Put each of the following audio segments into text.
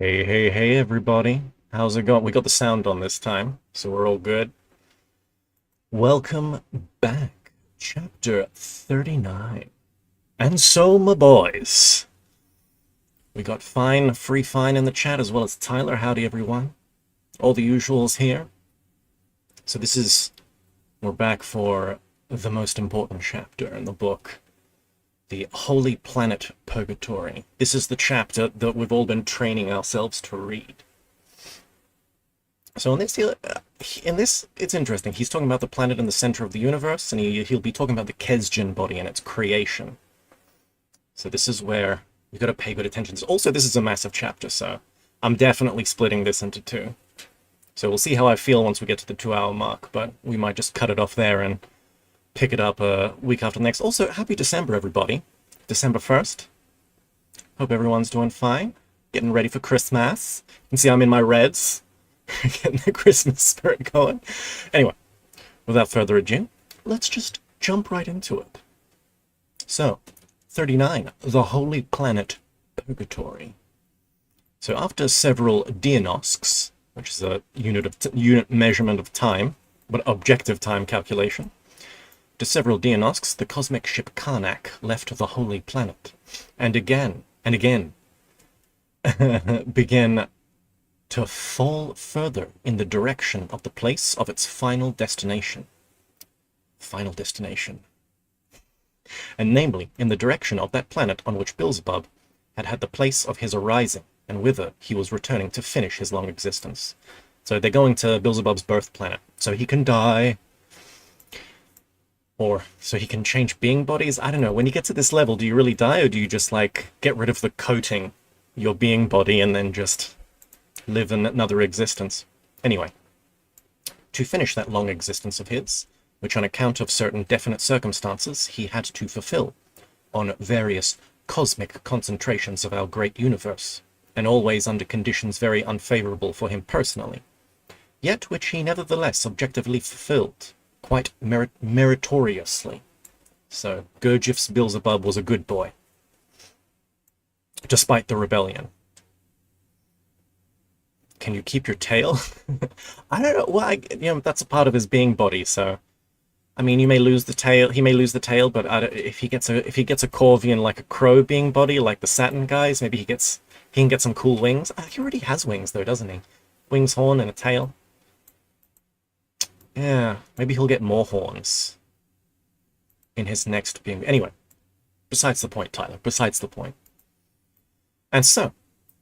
Hey, hey, hey, everybody. How's it going? We got the sound on this time, so we're all good. Welcome back. Chapter 39. And so, my boys, we got Free Fine in the chat, as well as Tyler. Howdy, everyone. All the usuals here. So we're back for the most important chapter in the book, the Holy Planet Purgatory. This is the chapter that we've all been training ourselves to read. So in this, it's interesting. He's talking about the planet in the center of the universe, and he'll be talking about the Kesdjan body and its creation. So this is where you got to pay good attention. Also, this is a massive chapter, so I'm definitely splitting this into two. So we'll see how I feel once we get to the 2 hour mark, but we might just cut it off there and pick it up a week after next. Also, happy December, everybody. December 1st. Hope everyone's doing fine. Getting ready for Christmas. You can see I'm in my reds. Getting the Christmas spirit going. Anyway, without further ado, let's just jump right into it. So, 39, the Holy Planet Purgatory. So after several diagnostics, which is a unit measurement of time, but objective time calculation, to several diagnostics, the cosmic ship Karnak left the Holy Planet, and again began to fall further in the direction of the place of its final destination. Final destination. And namely, in the direction of that planet on which Beelzebub had had the place of his arising, and whither he was returning to finish his long existence. So they're going to Beelzebub's birth planet, so he can die, or so he can change being bodies. I don't know, when you get to this level, do you really die, or do you just, like, get rid of the coating, your being body, and then just live in another existence? Anyway, to finish that long existence of his, which on account of certain definite circumstances he had to fulfill on various cosmic concentrations of our great universe, and always under conditions very unfavorable for him personally, yet which he nevertheless objectively fulfilled, quite meritoriously. So Gurdjieff's Beelzebub was a good boy, despite the rebellion. Can you keep your tail? I don't know. Well, that's a part of his being body, so I mean, you may lose the tail. He may lose the tail, but if he gets a Corvian, like a crow being body, like the Saturn guys, maybe he can get some cool wings. He already has wings though, doesn't he? Wings, horn, and a tail. Yeah, maybe he'll get more horns in his next being. Anyway, besides the point, Tyler. Besides the point. And so,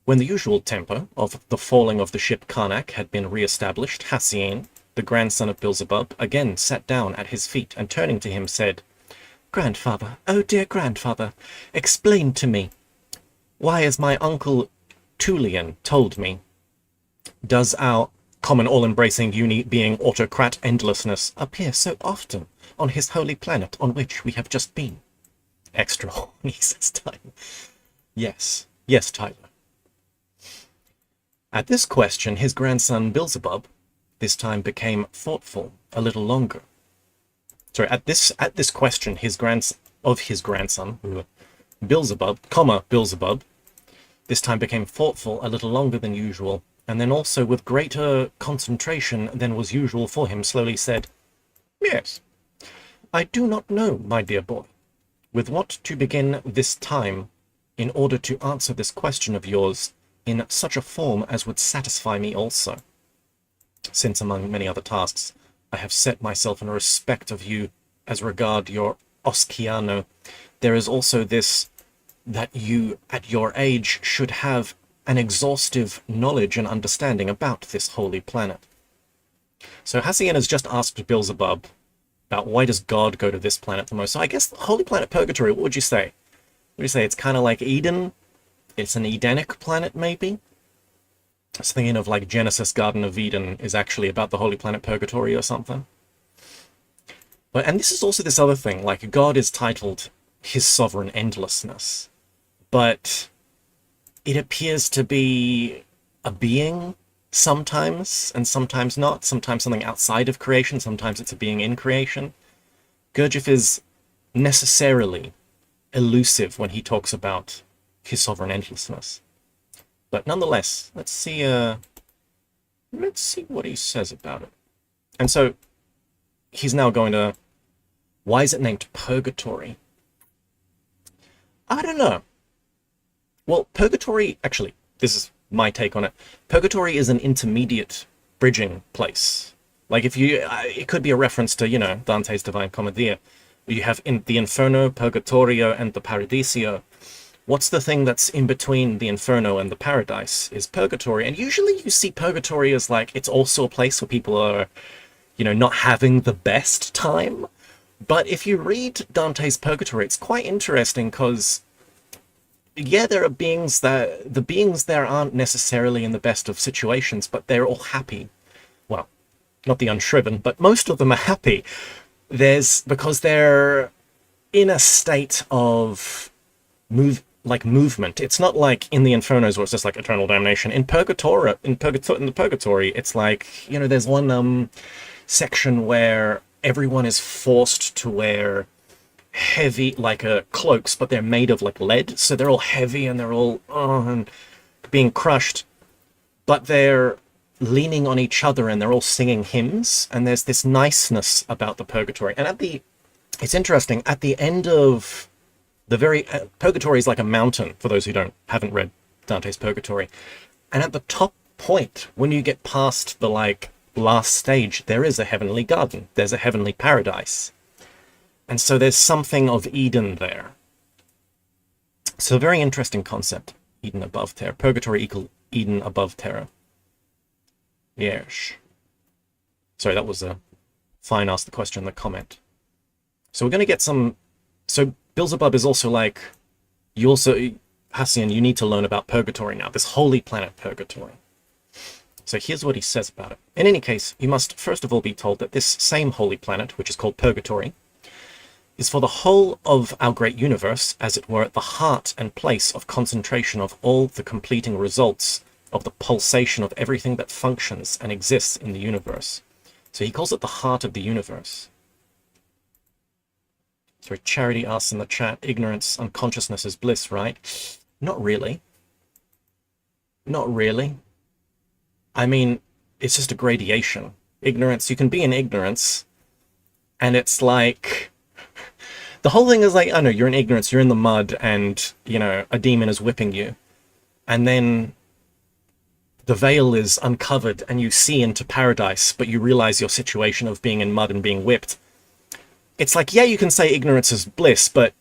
when the usual tempo of the falling of the ship Karnak had been re-established, Hassien, the grandson of Beelzebub, again sat down at his feet, and turning to him said, "Grandfather, oh dear grandfather, explain to me, why, as my uncle Tulian told me, does our common all-embracing being autocrat endlessness appear so often on his holy planet on which we have just been?" Extra horny, says Tyler. Yes, Tyler. At this question, his grandson Beelzebub this time became thoughtful a little longer. Sorry, at this question, his grandson, Beelzebub, this time became thoughtful a little longer than usual, and then also with greater concentration than was usual for him, slowly said, "Yes, I do not know, my dear boy, with what to begin this time in order to answer this question of yours in such a form as would satisfy me also, since among many other tasks I have set myself in respect of you as regard your Osciano, there is also this, that you at your age should have an exhaustive knowledge and understanding about this holy planet." So Hassien has just asked Beelzebub about why does God go to this planet the most. So I guess the holy planet Purgatory, what would you say? Would you say it's kind of like Eden? It's an Edenic planet, maybe? I was thinking of like Genesis Garden of Eden is actually about the holy planet Purgatory or something. And this is also this other thing, like God is titled His Sovereign Endlessness, but it appears to be a being sometimes, and sometimes not. Sometimes something outside of creation, sometimes it's a being in creation. Gurdjieff is necessarily elusive when he talks about his sovereign endlessness. But nonetheless, let's see what he says about it. And so he's now going to, why is it named Purgatory? I don't know. Well, Purgatory, actually, this is my take on it. Purgatory is an intermediate bridging place. Like, if you, it could be a reference to, you know, Dante's Divine Commedia. You have in the Inferno, Purgatorio, and the Paradiso. What's the thing that's in between the Inferno and the Paradise is Purgatory. And usually you see Purgatory as like, it's also a place where people are, you know, not having the best time. But if you read Dante's Purgatory, it's quite interesting because, yeah, there are beings that, the beings there aren't necessarily in the best of situations, but they're all happy. Well, not the unshriven, but most of them are happy. Because they're in a state of movement. It's not like in the Infernos where it's just like eternal damnation. In the Purgatory, it's like, you know, there's one section where everyone is forced to wear heavy, like cloaks, but they're made of like lead, so they're all heavy and they're all and being crushed, but they're leaning on each other and they're all singing hymns, and there's this niceness about the Purgatory. And it's interesting, at the end of the Purgatory is like a mountain, for those who haven't read Dante's Purgatory, and at the top point, when you get past the like last stage, there is a heavenly garden, there's a heavenly paradise, and so there's something of Eden there. So very interesting concept, Eden above terror. Purgatory equal Eden above terror. Yes. Sorry, that was a fine ask the question in the comment. So we're going to get some... So Beelzebub is also like... Hassian, you need to learn about Purgatory now. This holy planet Purgatory. So here's what he says about it. In any case, you must first of all be told that this same holy planet, which is called Purgatory, is for the whole of our great universe, as it were, at the heart and place of concentration of all the completing results of the pulsation of everything that functions and exists in the universe. So he calls it the heart of the universe. So Charity asks in the chat, ignorance, unconsciousness is bliss, right? Not really. Not really. I mean, it's just a gradation. Ignorance, you can be in ignorance, and it's like... The whole thing is like, I know, you're in ignorance, you're in the mud, and, you know, a demon is whipping you. And then the veil is uncovered and you see into paradise, but you realize your situation of being in mud and being whipped. It's like, yeah, you can say ignorance is bliss, but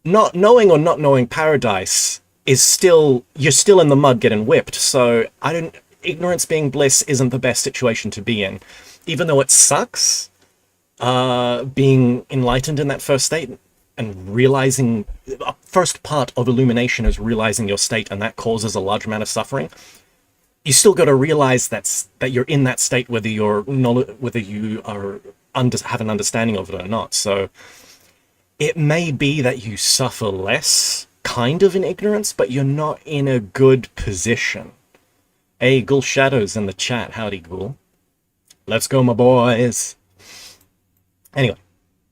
not knowing or not knowing paradise is still, you're still in the mud getting whipped. So ignorance being bliss isn't the best situation to be in. Even though it sucks, being enlightened in that first state and realizing, first part of illumination is realizing your state, and that causes a large amount of suffering. You still got to realize that you're in that state, whether you are have an understanding of it or not. So it may be that you suffer less, kind of in ignorance, but you're not in a good position. Hey, Ghoul Shadows in the chat. Howdy, Ghoul. Let's go, my boys.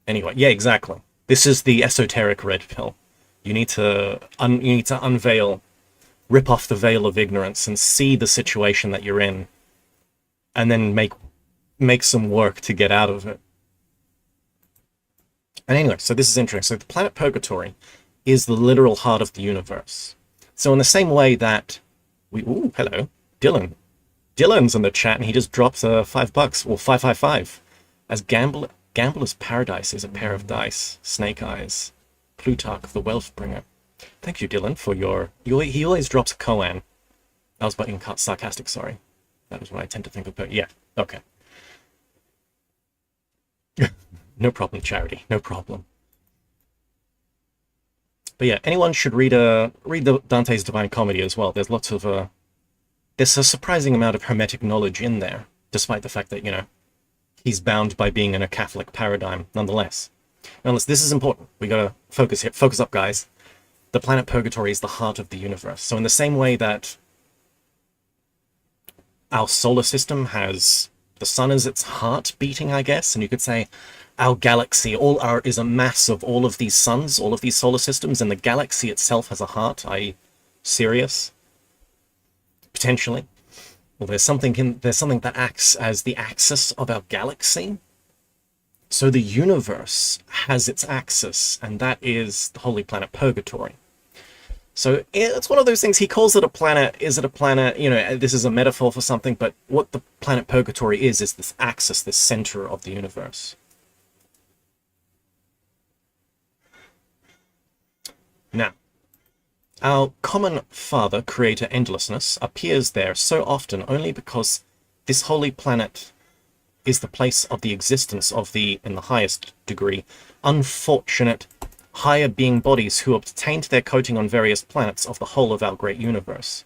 Anyway, yeah, exactly. This is the esoteric red pill. You need to unveil, rip off the veil of ignorance and see the situation that you're in, and then make some work to get out of it. And anyway, so this is interesting. So the planet Purgatory is the literal heart of the universe. So in the same way that ooh, hello, Dylan. Dylan's in the chat and he just dropped $5, or 555. As Gambler's Paradise is a pair of dice, snake eyes, Plutarch the Wealth Bringer. Thank you, Dylan, for your... He always drops a koan. I was being sarcastic, sorry. That was what I tend to think of. Yeah, okay. No problem, Charity. No problem. But yeah, anyone should read the Dante's Divine Comedy as well. There's lots of... there's a surprising amount of hermetic knowledge in there, despite the fact that, you know, he's bound by being in a Catholic paradigm, nonetheless. This is important. We gotta focus here. Focus up, guys. The planet Purgatory is the heart of the universe. So in the same way that our solar system has the sun as its heart beating, I guess, and you could say our galaxy, is a mass of all of these suns, all of these solar systems, and the galaxy itself has a heart, i.e. Sirius. potentially. Well, there's something that acts as the axis of our galaxy. So the universe has its axis, and that is the holy planet Purgatory. So it's one of those things. He calls it a planet. Is it a planet? You know, this is a metaphor for something, but what the planet Purgatory is this axis, this center of the universe. Now, our common father, creator endlessness, appears there so often only because this holy planet is the place of the existence of the, in the highest degree, unfortunate higher being bodies who obtained their coating on various planets of the whole of our great universe.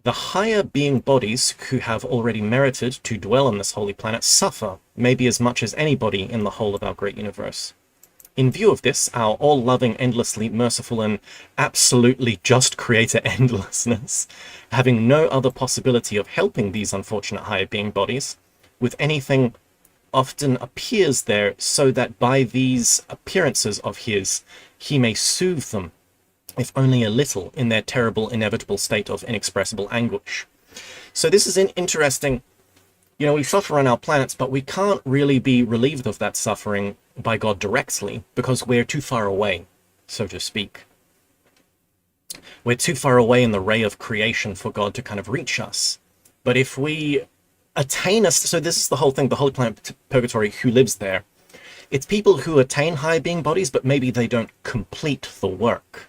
The higher being bodies who have already merited to dwell on this holy planet suffer maybe as much as anybody in the whole of our great universe. In view of this, our all-loving, endlessly merciful, and absolutely just creator endlessness, having no other possibility of helping these unfortunate higher being bodies with anything, often appears there so that by these appearances of his, he may soothe them, if only a little, in their terrible, inevitable state of inexpressible anguish. So this is an interesting, you know, we suffer on our planets, but we can't really be relieved of that suffering by God directly because we're too far away, so to speak. We're too far away in the ray of creation for God to kind of reach us. But if we attain us, so this is the whole thing, the holy planet Purgatory, who lives there? It's people who attain high being bodies, but maybe they don't complete the work.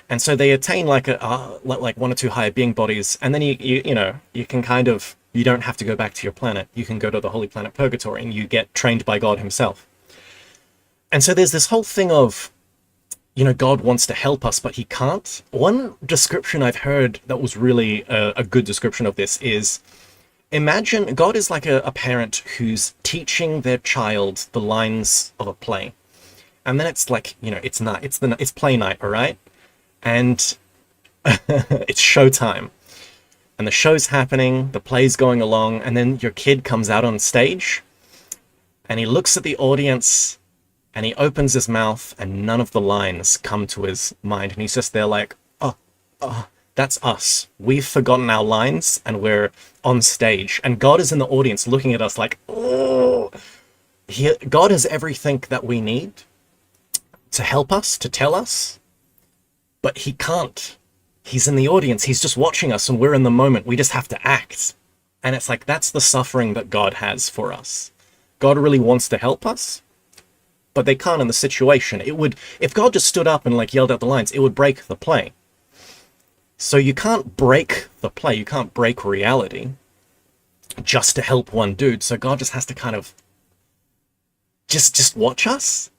And so they attain like one or two higher being bodies, and then you know, you can kind of, you don't have to go back to your planet. You can go to the holy planet Purgatory and you get trained by God himself. And so there's this whole thing of, you know, God wants to help us, but he can't. One description I've heard that was really a good description of this is, imagine God is like a parent who's teaching their child the lines of a play. And then it's like, you know, it's play night, all right? And it's showtime. And the show's happening, the play's going along, and then your kid comes out on stage, and he looks at the audience, and he opens his mouth, and none of the lines come to his mind. And he's just there like, oh, that's us. We've forgotten our lines, and we're on stage. And God is in the audience looking at us like, oh. God has everything that we need to help us, to tell us, but he can't. He's in the audience. He's just watching us, and we're in the moment. We just have to act. And it's like, that's the suffering that God has for us. God really wants to help us, but they can't in the situation. It would, if God just stood up and like yelled out the lines, it would break the play. So you can't break the play. You can't break reality just to help one dude. So God just has to kind of just watch us.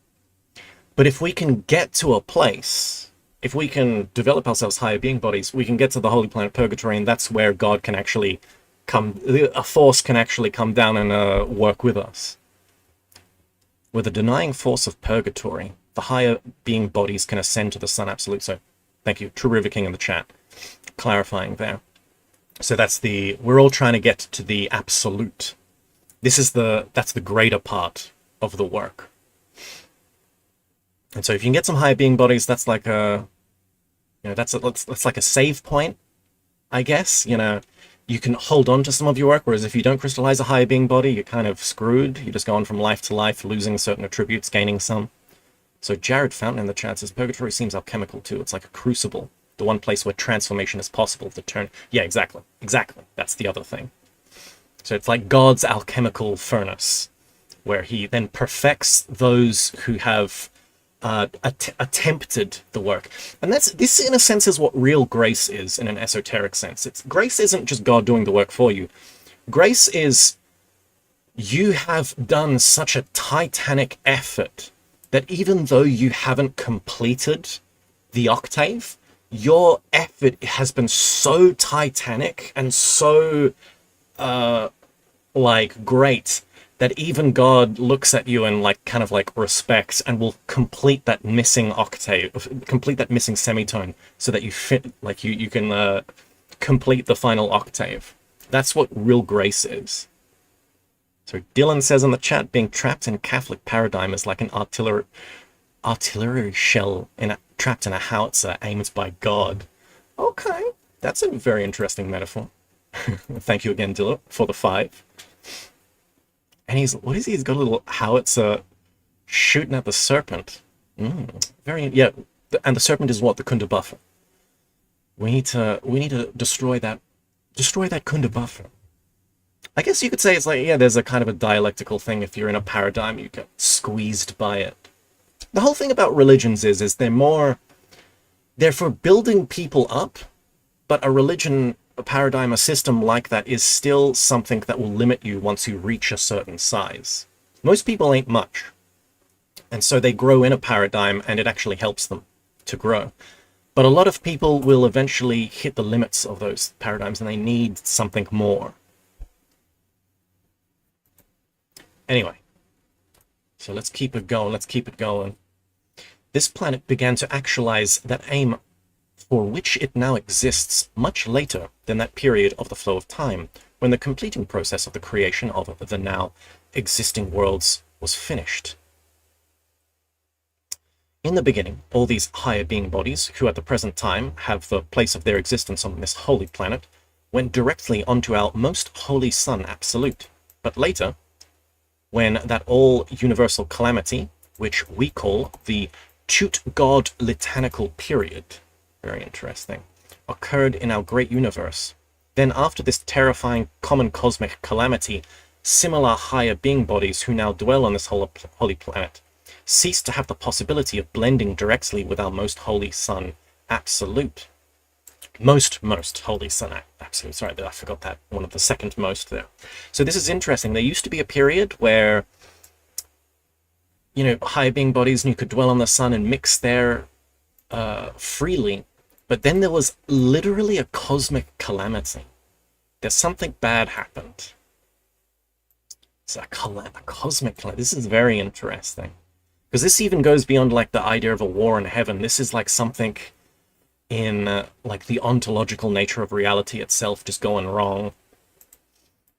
But if we can get to a place, if we can develop ourselves higher being bodies, we can get to the holy planet Purgatory, and that's where God can actually come, a force can actually come down and work with us. With the denying force of Purgatory, the higher being bodies can ascend to the Sun Absolute. So, thank you, True River King in the chat, clarifying there. So that's the, we're all trying to get to the Absolute. This is that's the greater part of the work. And so if you can get some higher being bodies, that's like a, you know, that's like a save point, I guess. You know, you can hold on to some of your work, whereas if you don't crystallize a higher being body, you're kind of screwed. You just go on from life to life, losing certain attributes, gaining some. So Jared Fountain in the chat says, Purgatory seems alchemical too. It's like a crucible, the one place where transformation is possible to turn. Yeah, exactly. That's the other thing. So it's like God's alchemical furnace, where he then perfects those who have attempted the work. And this in a sense is what real grace is, in an esoteric sense. Grace isn't just God doing the work for you. Grace is, you have done such a titanic effort that even though you haven't completed the octave, your effort has been so titanic and so like great that even God looks at you and like kind of like respects and will complete that missing octave, complete that missing semitone, so that you fit, like you can complete the final octave. That's what real grace is. So Dylan says in the chat, being trapped in Catholic paradigm is like an artillery shell trapped in a howitzer aimed by God. Okay, That's a very interesting metaphor. Thank you again, Dilla, for the 5. And what is he? He's got a little howitzer shooting at the serpent. Very, yeah. And the serpent is what? The Kunda buffer. We need to destroy that Kunda buffer. I guess you could say it's like, yeah, there's a kind of a dialectical thing. If you're in a paradigm, you get squeezed by it. The whole thing about religions is they're for building people up, but a religion, a paradigm, a system like that is still something that will limit you once you reach a certain size. Most people ain't much. And so they grow in a paradigm and it actually helps them to grow. But a lot of people will eventually hit the limits of those paradigms and they need something more. Anyway, so let's keep it going. This planet began to actualize that aim for which it now exists much later than that period of the flow of time, when the completing process of the creation of the now existing worlds was finished. In the beginning, all these higher being bodies, who at the present time have the place of their existence on this holy planet, went directly onto our most holy sun absolute. But later, when that all-universal calamity, which we call the Chute God Litanical period, very interesting, occurred in our great universe, then after this terrifying common cosmic calamity, similar higher being bodies who now dwell on this holy planet ceased to have the possibility of blending directly with our most holy sun absolute. Most holy sun absolute. Sorry, I forgot that. One of the second most there. So this is interesting. There used to be a period where, higher being bodies, and you could dwell on the sun and mix there freely. But then there was literally a cosmic calamity. There's something bad happened. It's a cosmic calamity. This is very interesting. Because this even goes beyond like the idea of a war in heaven. This is like something in like the ontological nature of reality itself just going wrong.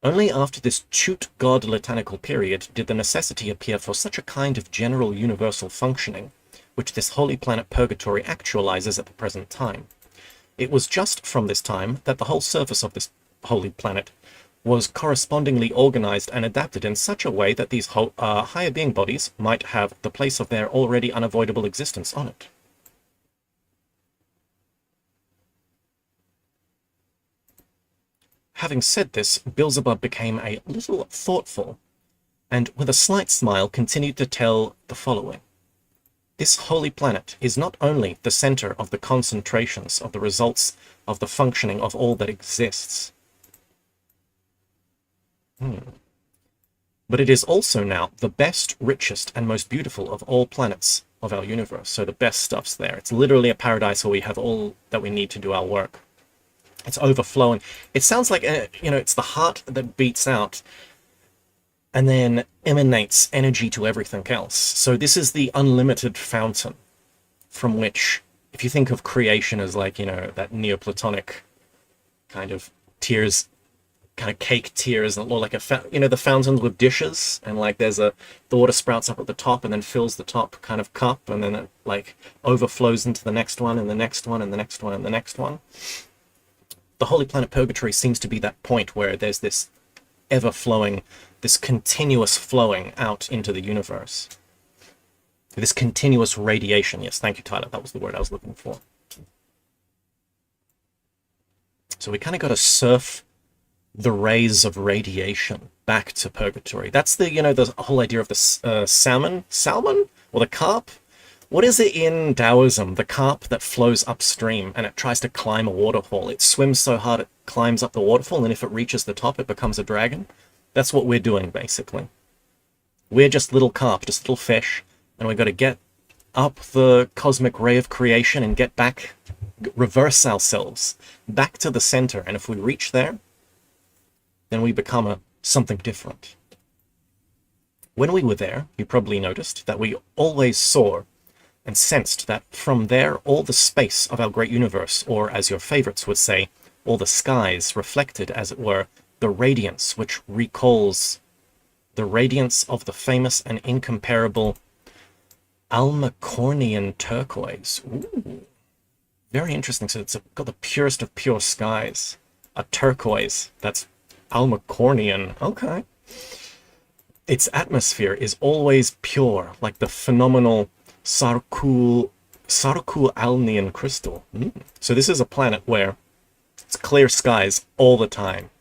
Only after this Chute God Litanical period did the necessity appear for such a kind of general universal functioning, which this holy planet Purgatory actualizes at the present time. It was just from this time that the whole surface of this holy planet was correspondingly organized and adapted in such a way that these higher being bodies might have the place of their already unavoidable existence on it. Having said this, Beelzebub became a little thoughtful, and with a slight smile continued to tell the following. This holy planet is not only the center of the concentrations of the results of the functioning of all that exists, but it is also now the best, richest, and most beautiful of all planets of our universe. So the best stuff's there. It's literally a paradise where we have all that we need to do our work. It's overflowing. It sounds like, it's the heart that beats out and then emanates energy to everything else. So this is the unlimited fountain from which, if you think of creation as like, that Neoplatonic kind of tears, kind of cake tears, or like the fountains with dishes, and like the water sprouts up at the top and then fills the top kind of cup, and then it like overflows into the next one and the next one and the next one and the next one. The Holy Planet Purgatory seems to be that point where there's this ever-flowing, this continuous flowing out into the universe. This continuous radiation. Yes, thank you, Tyler. That was the word I was looking for. So we kind of got to surf the rays of radiation back to Purgatory. That's the whole idea of the salmon, or the carp. What is it in Taoism? The carp that flows upstream and it tries to climb a waterfall. It swims so hard it climbs up the waterfall, and if it reaches the top, it becomes a dragon. That's what we're doing, basically. We're just little carp, just little fish, and we've got to get up the cosmic ray of creation and get back, reverse ourselves back to the center. And if we reach there, then we become something different. When we were there, you probably noticed that we always saw and sensed that from there all the space of our great universe, or as your favorites would say, all the skies, reflected, as it were, the radiance which recalls the radiance of the famous and incomparable Almacornian turquoise. Ooh, Very interesting. So it's got the purest of pure skies. A turquoise. That's Almacornian. Okay. Its atmosphere is always pure, like the phenomenal Sarkul-Alnian crystal. So this is a planet where it's clear skies all the time.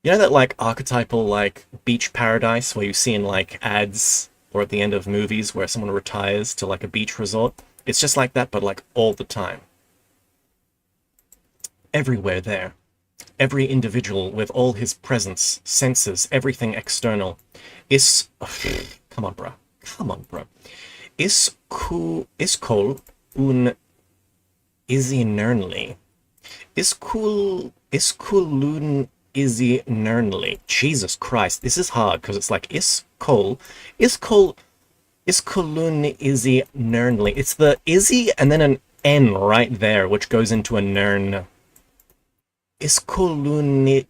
You know that like archetypal like beach paradise where you see in like ads or at the end of movies where someone retires to like a beach resort? It's just like that, but like all the time. Everywhere there. Every individual with all his presence, senses, everything external is... come on, bro. Come on, bro. Iskol un isinernly. Iskulun isinernly. Jesus Christ, this is hard because it's like iskolun isinernly. It's the izzy and then an N right there, which goes into a nern. Iskolun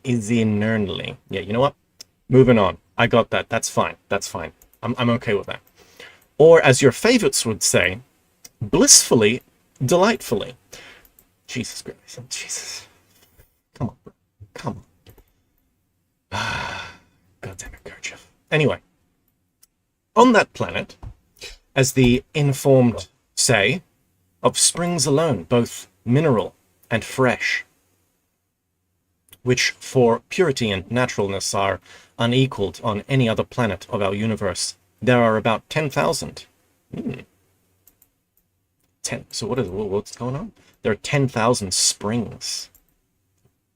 isinernly. Yeah, you know what? Moving on. I got that. That's fine. That's fine. I'm okay with that. Or as your favorites would say, blissfully, delightfully. Jesus Christ. Jesus. Come on, bro. Come on. God damn it, Gurdjieff. Anyway. On that planet, as the informed say, of springs alone, both mineral and fresh, which for purity and naturalness are unequaled on any other planet of our universe. There are about 10,000. 10. So what's going on? There are 10,000 springs.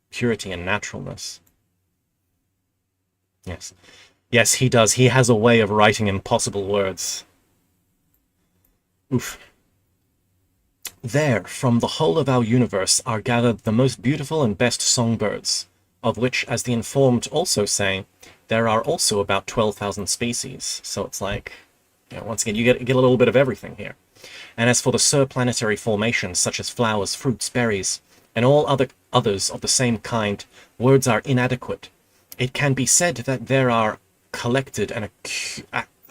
Purity and naturalness. Yes. Yes, he does. He has a way of writing impossible words. Oof. There, from the whole of our universe, are gathered the most beautiful and best songbirds, of which, as the informed also say, there are also about 12,000 species. So it's like, you know, once again, you get a little bit of everything here. And as for the surplanetary formations, such as flowers, fruits, berries, and all others of the same kind, words are inadequate. It can be said that there are collected and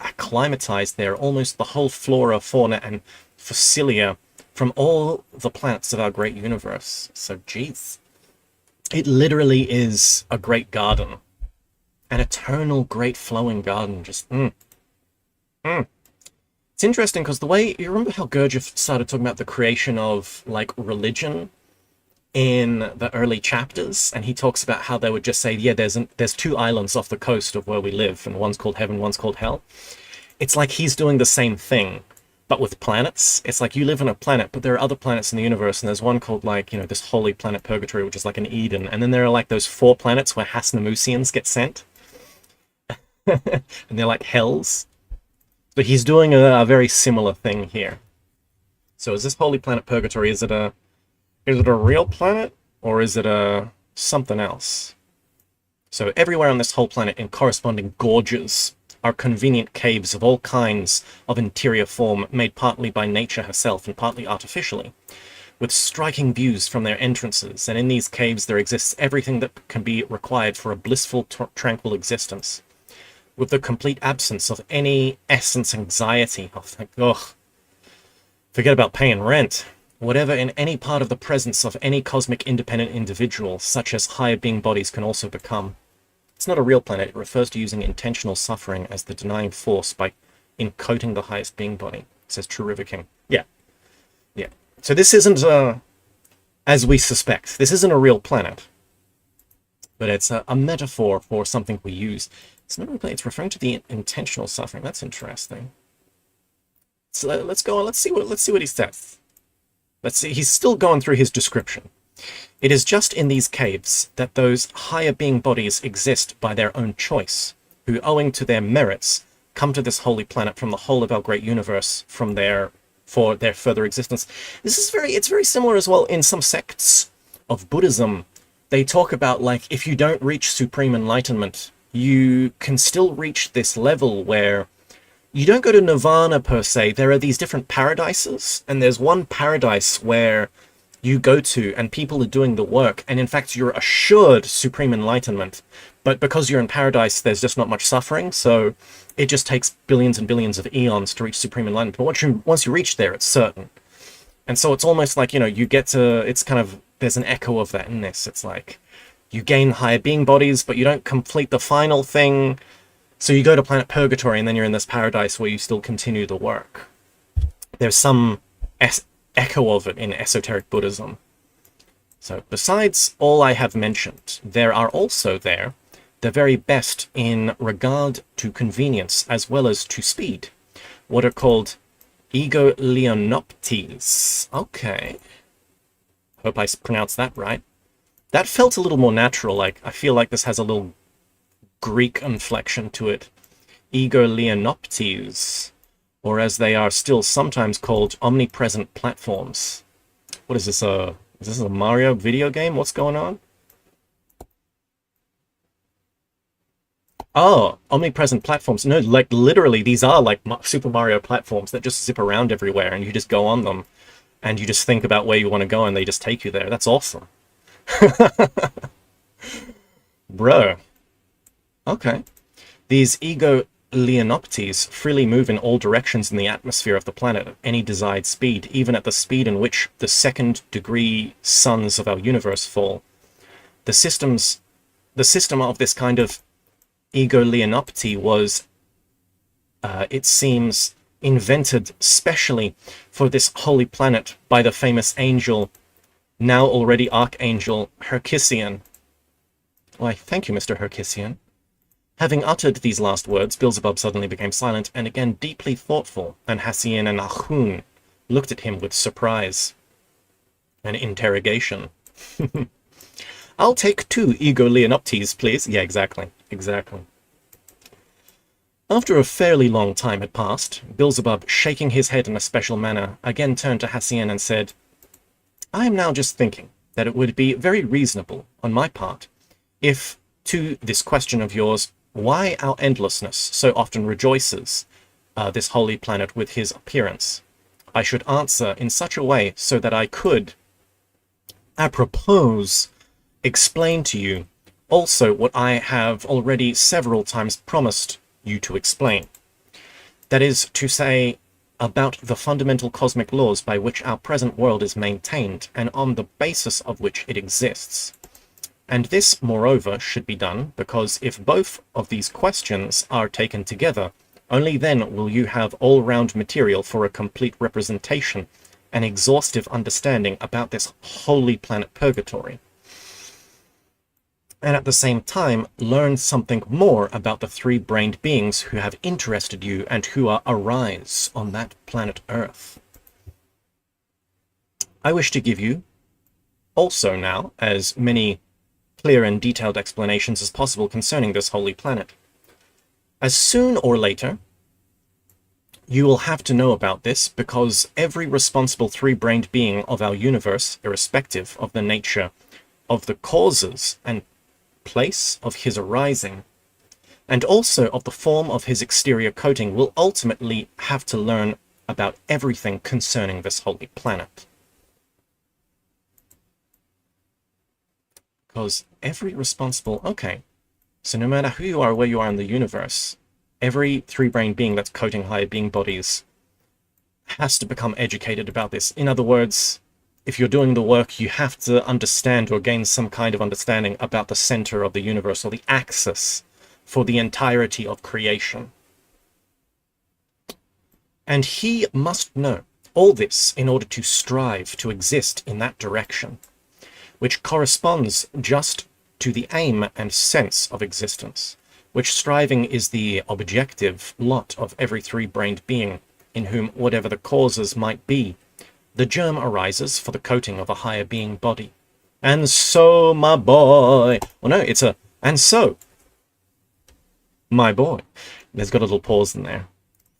acclimatized there almost the whole flora, fauna, and fossilia from all the planets of our great universe. So, geez. It literally is a great garden. An eternal, great, flowing garden. Just, It's interesting because the way... You remember how Gurdjieff started talking about the creation of, like, religion in the early chapters? And he talks about how they would just say, yeah, there's two islands off the coast of where we live, and one's called heaven, one's called hell. It's like he's doing the same thing, but with planets. It's like you live on a planet, but there are other planets in the universe, and there's one called, like, you know, this holy planet Purgatory, which is like an Eden, and then there are like those 4 planets where Hasnamusians get sent. And they're like hells. But he's doing a very similar thing here. So is this holy planet Purgatory, is it a real planet, or is it a something else? So everywhere on this whole planet in corresponding gorges are convenient caves of all kinds of interior form, made partly by nature herself and partly artificially, with striking views from their entrances, and in these caves there exists everything that can be required for a blissful, tranquil existence, with the complete absence of any essence anxiety. Forget about paying rent. Whatever in any part of the presence of any cosmic independent individual, such as higher being bodies can also become. It's not a real planet. It refers to using intentional suffering as the denying force by encoding the highest being body. It says True River King. Yeah. Yeah. So this isn't, as we suspect, this isn't a real planet. But it's a metaphor for something we use. It's not a real planet. It's referring to the intentional suffering. That's interesting. So let's go on. Let's see what he says. Let's see. He's still going through his description. It is just in these caves that those higher being bodies exist by their own choice, who, owing to their merits, come to this holy planet from the whole of our great universe for their further existence. It's very similar as well in some sects of Buddhism. They talk about, like, if you don't reach supreme enlightenment, you can still reach this level where you don't go to nirvana per se. There are these different paradises, and there's one paradise where you go to and people are doing the work, and in fact you're assured supreme enlightenment, but because you're in paradise there's just not much suffering, so it just takes billions and billions of eons to reach supreme enlightenment. But once you reach there, it's certain. And so it's almost like, you get to, it's kind of, there's an echo of that in this. It's like you gain higher being bodies, but you don't complete the final thing. So you go to planet Purgatory, and then you're in this paradise where you still continue the work. There's some echo of it in esoteric Buddhism. So besides all I have mentioned, there are also there the very best in regard to convenience as well as to speed, what are called ego leonoptes. Okay. Hope I pronounced that right. That felt a little more natural. Like, I feel like this has a little Greek inflection to it. Ego leonoptes, or as they are still sometimes called, omnipresent platforms. What is this? Is this a Mario video game? What's going on? Oh, omnipresent platforms. No, like literally, these are like Super Mario platforms that just zip around everywhere, and you just go on them, and you just think about where you want to go, and they just take you there. That's awesome. Bro. Okay. These ego leonoptes freely move in all directions in the atmosphere of the planet at any desired speed, even at the speed in which the second-degree suns of our universe fall. The system of this kind of ego leonopte was, it seems, invented specially for this holy planet by the famous angel, now already Archangel Herkisian. Why, thank you, Mr. Herkisian. Having uttered these last words, Beelzebub suddenly became silent and again deeply thoughtful, and Hassien and Ahun looked at him with surprise and interrogation. I'll take 2 ego leonoptes, please. Yeah, exactly. Exactly. After a fairly long time had passed, Beelzebub, shaking his head in a special manner, again turned to Hassien and said, I am now just thinking that it would be very reasonable on my part if, to this question of yours, why our endlessness so often rejoices this holy planet with his appearance, I should answer in such a way so that I could, apropos, explain to you also what I have already several times promised you to explain. That is to say, about the fundamental cosmic laws by which our present world is maintained and on the basis of which it exists. And this, moreover, should be done because if both of these questions are taken together, only then will you have all-round material for a complete representation and exhaustive understanding about this holy planet Purgatory. And at the same time, learn something more about the 3-brained beings who have interested you and who are arise on that planet Earth. I wish to give you also now as many clear and detailed explanations as possible concerning this holy planet. As soon or later, you will have to know about this because every responsible 3-brained being of our universe, irrespective of the nature of the causes and place of his arising, and also of the form of his exterior coating, will ultimately have to learn about everything concerning this holy planet. Because every responsible... Okay, so no matter who you are, where you are in the universe, every 3-brained being that's coating higher being bodies has to become educated about this. In other words, if you're doing the work, you have to understand or gain some kind of understanding about the center of the universe or the axis for the entirety of creation. And he must know all this in order to strive to exist in that direction, which corresponds just to the aim and sense of existence, which striving is the objective lot of every 3-brained being, in whom, whatever the causes might be, the germ arises for the coating of a higher being body. And so, my boy... Well, no, it's a... And so, my boy. There's got a little pause in there.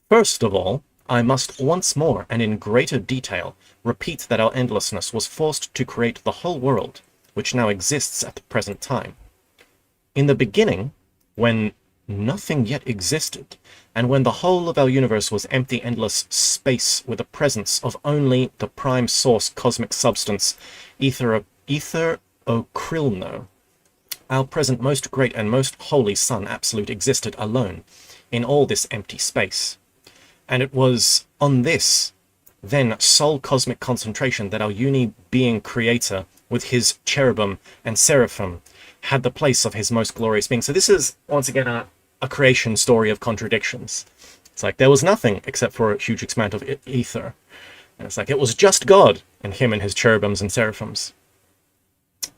First of all, I must once more, and in greater detail, repeat that our endlessness was forced to create the whole world, which now exists at the present time. In the beginning, when nothing yet existed, and when the whole of our universe was empty, endless space with the presence of only the prime source cosmic substance, ether okrilno, our present most great and most holy Sun Absolute existed alone in all this empty space. And it was on this, then, sole cosmic concentration that our uni-being creator, with his cherubim and seraphim, had the place of his most glorious being. So this is, once again, a creation story of contradictions. It's like there was nothing except for a huge expanse of ether. And it's like it was just God and him and his cherubims and seraphims.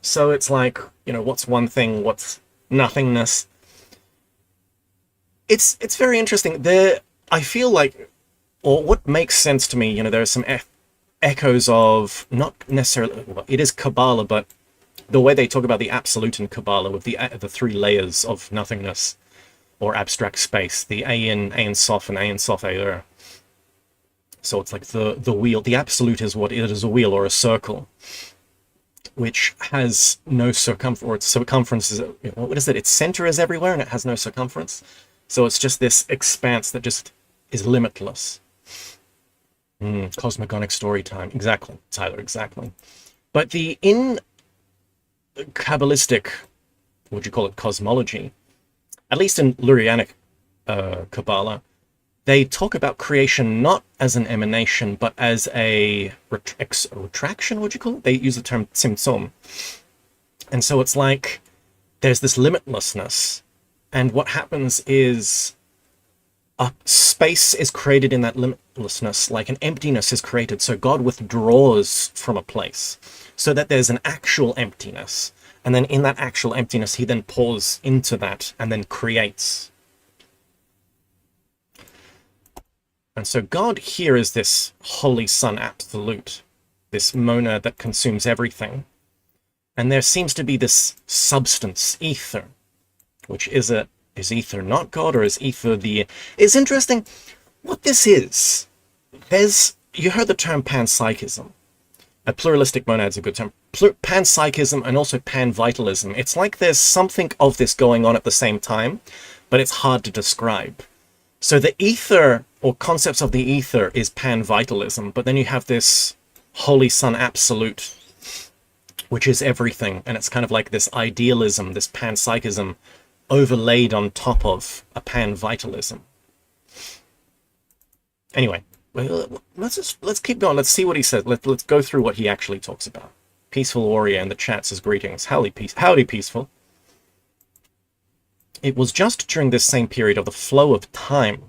So it's like, you know, what's one thing, what's nothingness? It's very interesting. I feel like, or what makes sense to me, you know, there are some echoes of, not necessarily, well, it is Kabbalah, but the way they talk about the absolute in Kabbalah with the three layers of nothingness or abstract space, the Ein Sof and Ein Sof Eir. So it's like the wheel. The absolute is what it is, a wheel or a circle, which has no circumference, or its circumference is, what is it? Its center is everywhere and it has no circumference. So it's just this expanse that just is limitless. Cosmogonic story time. Exactly, Tyler, exactly. But in Kabbalistic, what do you call it, cosmology, at least in Lurianic Kabbalah, they talk about creation not as an emanation, but as a retraction, what do you call it? They use the term tzimtzum. And so it's like there's this limitlessness, and what happens is a space is created in that limitlessness, like an emptiness is created. So God withdraws from a place so that there's an actual emptiness. And then in that actual emptiness, he then pours into that and then creates. And so God here is this Holy Sun Absolute, this monad that consumes everything. And there seems to be this substance, ether, which is ether not God, or is ether the... It's interesting what this is. You heard the term panpsychism. A pluralistic monad is a good term. Panpsychism and also panvitalism. It's like there's something of this going on at the same time, but it's hard to describe. So the ether, or concepts of the ether, is panvitalism, but then you have this Holy Sun Absolute, which is everything, and it's kind of like this idealism, this panpsychism, overlaid on top of a panvitalism. Anyway, let's keep going. Let's see what he says. Let's go through what he actually talks about. Peaceful Warrior in the chat says greetings. Howdy, Peaceful. It was just during this same period of the flow of time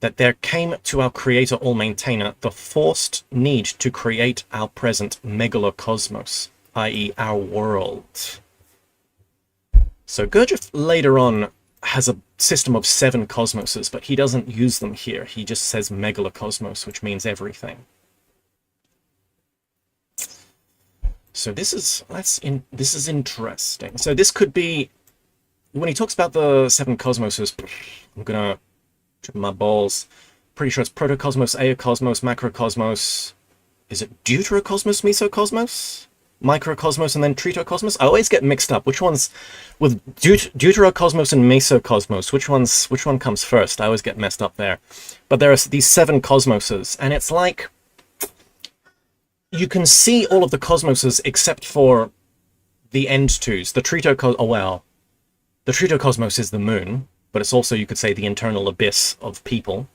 that there came to our Creator All-Maintainer the forced need to create our present megalocosmos, i.e. our world. So Gurdjieff later on has a system of 7 cosmoses, but he doesn't use them here. He just says megalocosmos, which means everything. So this is interesting. So this could be, when he talks about the 7 cosmoses, I'm gonna trip my balls. Pretty sure it's protocosmos, aeocosmos, macrocosmos. Is it deuterocosmos, mesocosmos? Microcosmos and then tritocosmos? I always get mixed up. Which one's with deuterocosmos and mesocosmos? Which one comes first? I always get messed up there. But there are these 7 cosmoses, and it's like you can see all of the cosmoses except for the end twos. The tritocosmos, the tritocosmos is the moon, but it's also, you could say, the internal abyss of people.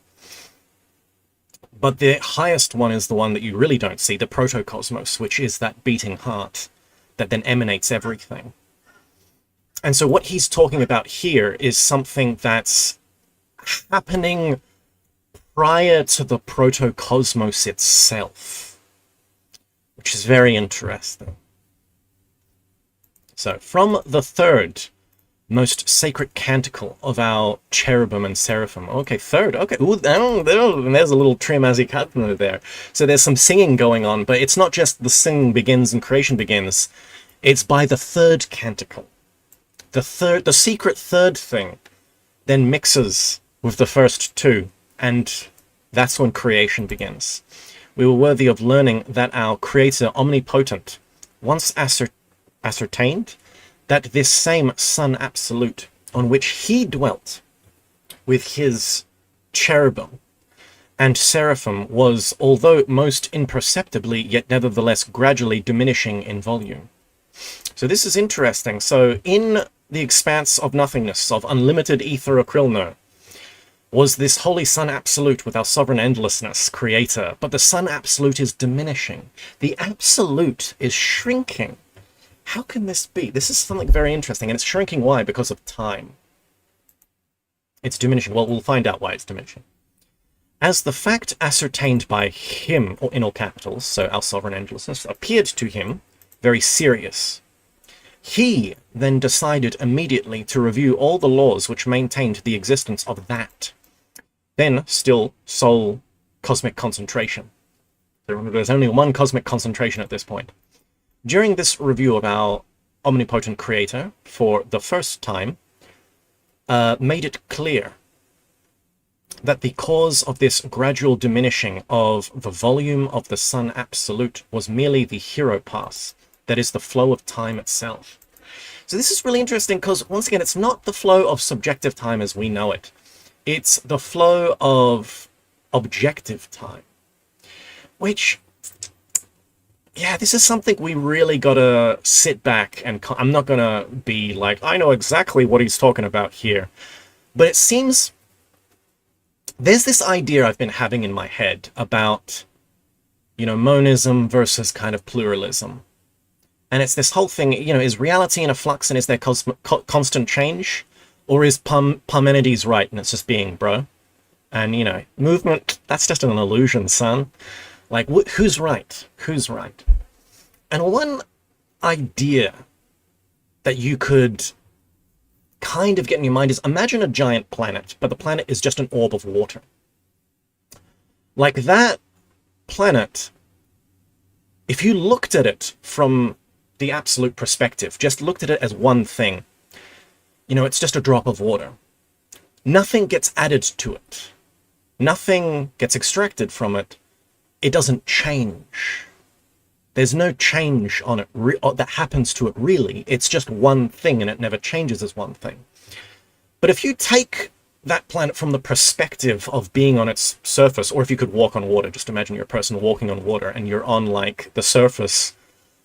But the highest one is the one that you really don't see, the protocosmos, which is that beating heart that then emanates everything. And so what he's talking about here is something that's happening prior to the protocosmos itself, which is very interesting. So from the 3rd most sacred canticle of our cherubim and seraphim. Okay, 3rd. Okay, ooh, there's a little Trimazzi Katna there. So there's some singing going on, but it's not just the singing begins and creation begins. It's by the 3rd canticle. The secret 3rd thing then mixes with the first 2, and that's when creation begins. We were worthy of learning that our Creator Omnipotent, once ascertained, that this same Sun Absolute, on which he dwelt with his cherubim and seraphim was, although most imperceptibly, yet nevertheless gradually diminishing in volume. So this is interesting. So in the expanse of nothingness, of unlimited ether acrylno, was this Holy Sun Absolute with our sovereign endlessness creator, but the Sun Absolute is diminishing. The Absolute is shrinking. How can this be? This is something very interesting, and it's shrinking. Why? Because of time. It's diminishing. Well, we'll find out why it's diminishing. As the fact ascertained by him, or in all capitals, so our sovereign endlessness, appeared to him very serious, he then decided immediately to review all the laws which maintained the existence of that. Then, still, sole cosmic concentration. Remember, there's only one cosmic concentration at this point. During this review of our omnipotent creator, for the first time, made it clear that the cause of this gradual diminishing of the volume of the Sun Absolute was merely the hero pass, that is, the flow of time itself. So this is really interesting because, once again, it's not the flow of subjective time as we know it. It's the flow of objective time, which, yeah, this is something we really gotta sit back and... I'm not gonna be like, I know exactly what he's talking about here. But it seems there's this idea I've been having in my head about, you know, monism versus kind of pluralism. And it's this whole thing, you know, is reality in a flux and is there constant change? Or is Parmenides right and it's just being, bro? And, you know, movement, that's just an illusion, son. Like, who's right? Who's right? And one idea that you could kind of get in your mind is, imagine a giant planet, but the planet is just an orb of water. Like that planet, if you looked at it from the absolute perspective, just looked at it as one thing, you know, it's just a drop of water. Nothing gets added to it. Nothing gets extracted from it. It doesn't change. There's no change on it that happens to it, really. It's just one thing, and it never changes as one thing. But if you take that planet from the perspective of being on its surface, or if you could walk on water, just imagine you're a person walking on water, and you're on, like, the surface,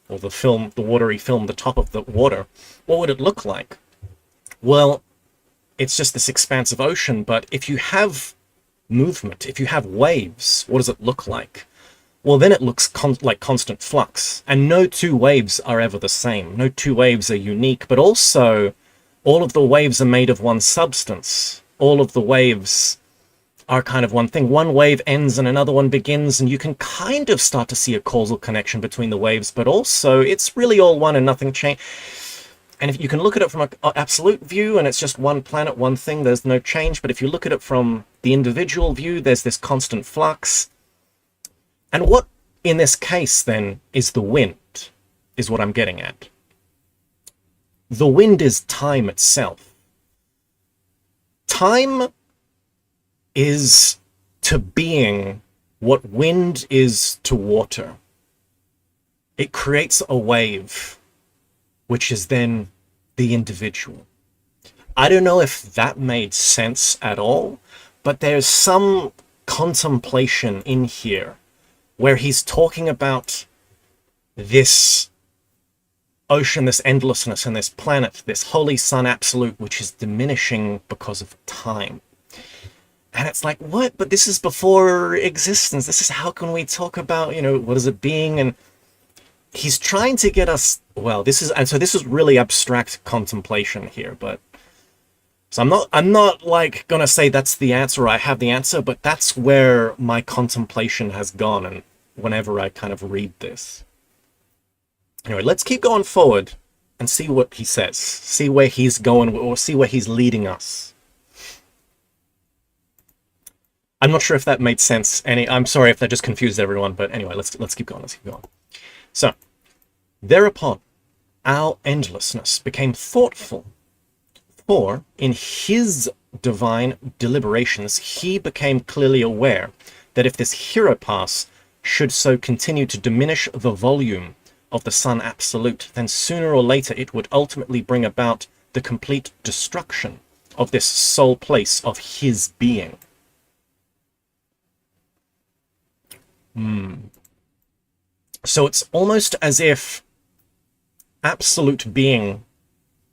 or the film, the watery film, the top of the water, what would it look like? Well, it's just this expansive ocean, but if you have movement, if you have waves, what does it look like? Well, then it looks like constant flux, and no two waves are ever the same. No two waves are unique, but also all of the waves are made of one substance. All of the waves are kind of one thing. One wave ends and another one begins, and you can kind of start to see a causal connection between the waves, but also it's really all one and nothing change. And if you can look at it from an absolute view, and it's just one planet, one thing, there's no change. But if you look at it from the individual view, there's this constant flux. And what, in this case, then, is the wind, is what I'm getting at. The wind is time itself. Time is to being what wind is to water. It creates a wave, which is then the individual. I don't know if that made sense at all, but there's some contemplation in here where he's talking about this ocean, this endlessness, and this planet, this Holy Sun Absolute, which is diminishing because of time. And it's like, what? But this is before existence. This is, how can we talk about, you know, what is it being? And he's trying to get us, well, this is really abstract contemplation here, but so I'm not like gonna say that's the answer or I have the answer, but that's where my contemplation has gone, and whenever I kind of read this. Anyway, let's keep going forward and see what he says. See where he's going, or see where he's leading us. I'm not sure if that made sense. I'm sorry if that just confused everyone, but anyway, let's keep going. Let's keep going. So, thereupon, our endlessness became thoughtful, for in his divine deliberations, he became clearly aware that if this hero pass should so continue to diminish the volume of the Sun Absolute, then sooner or later it would ultimately bring about the complete destruction of this sole place of his being. So it's almost as if absolute being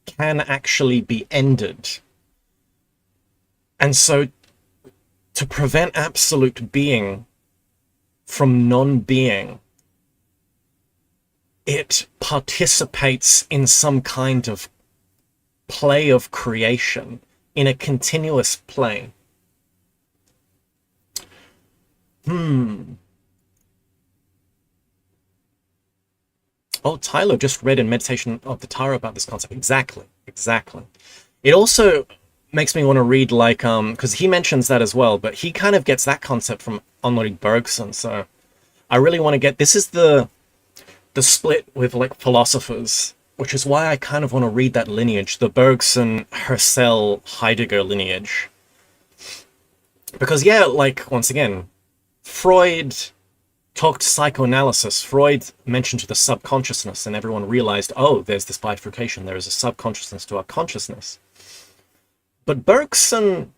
can actually be ended. And so to prevent absolute being from non-being, it participates in some kind of play of creation, in a continuous play. Oh, Tyler just read in Meditation of the Tara about this concept. Exactly. It also makes me want to read, like, because he mentions that as well, but he kind of gets that concept from Henri Bergson, so I really want to get... This is the split with, like, philosophers, which is why I kind of want to read that lineage, the Bergson, Husserl, Heidegger lineage. Because, yeah, like, once again, Freud talked psychoanalysis. Freud mentioned the subconsciousness, and everyone realized, oh, there's this bifurcation. There is a subconsciousness to our consciousness. But Bergson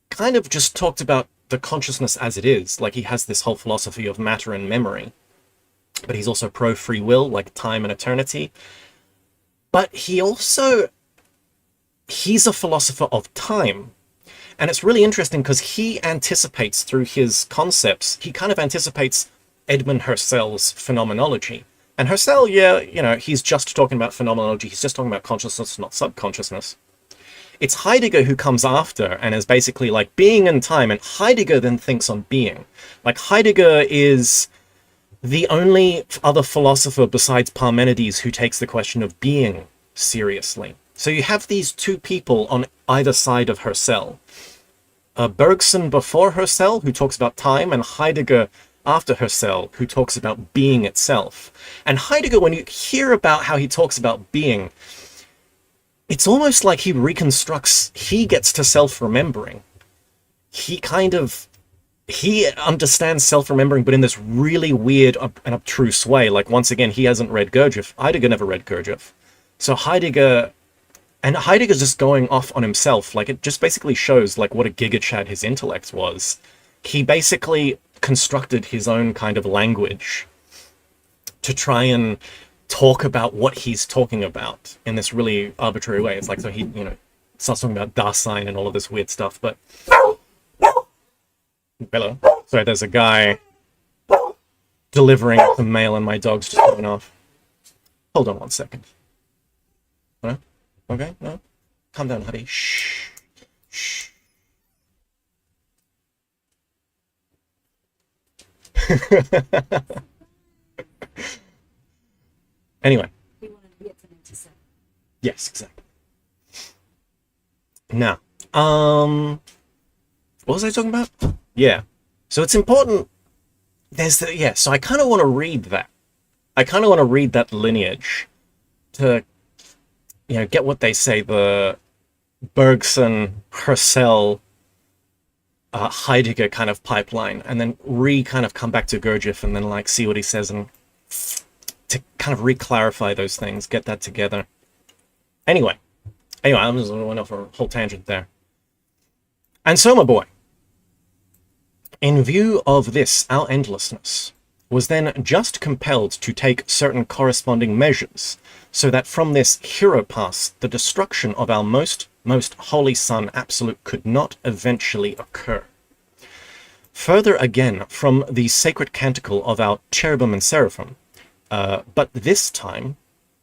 kind of just talked about the consciousness as it is. Like, he has this whole philosophy of matter and memory. But he's also pro-free will, like time and eternity. But he's a philosopher of time. And it's really interesting because he anticipates through his concepts, he kind of anticipates Edmund Husserl's phenomenology. And Husserl, yeah, you know, he's just talking about phenomenology. He's just talking about consciousness, not subconsciousness. It's Heidegger who comes after and is basically like being and time. And Heidegger then thinks on being. Like, Heidegger is the only other philosopher besides Parmenides who takes the question of being seriously. So you have these two people on either side of Husserl. Bergson before Husserl, who talks about time, and Heidegger after Husserl, who talks about being itself. And Heidegger, when you hear about how he talks about being, it's almost like he reconstructs, he gets to self-remembering. He understands self-remembering, but in this really weird and abstruse way. Like, once again, he hasn't read Gurdjieff. Heidegger never read Gurdjieff. So Heidegger's just going off on himself. Like, it just basically shows, like, what a gigachad his intellect was. He basically constructed his own kind of language to try and talk about what he's talking about in this really arbitrary way. It's like, so he, you know, starts talking about Dasein and all of this weird stuff, but... Hello. Sorry, there's a guy delivering the mail and my dog's just going off. Hold on one second. Huh? Okay, no. Calm down, hubby. Shh. Shh. Anyway. Yes, exactly. Now, what was I talking about? Yeah. So it's important. So I kind of want to read that. I kind of want to read that lineage to, you know, get what they say, the Bergson, Husserl, Heidegger kind of pipeline, and then kind of come back to Gurdjieff and then, like, see what he says and to kind of re-clarify those things, get that together. Anyway, I'm just went off a whole tangent there. And so, my boy, in view of this, our endlessness was then just compelled to take certain corresponding measures, so that from this hero pass, the destruction of our most holy Son Absolute could not eventually occur. Further again, from the sacred canticle of our cherubim and seraphim, but this time,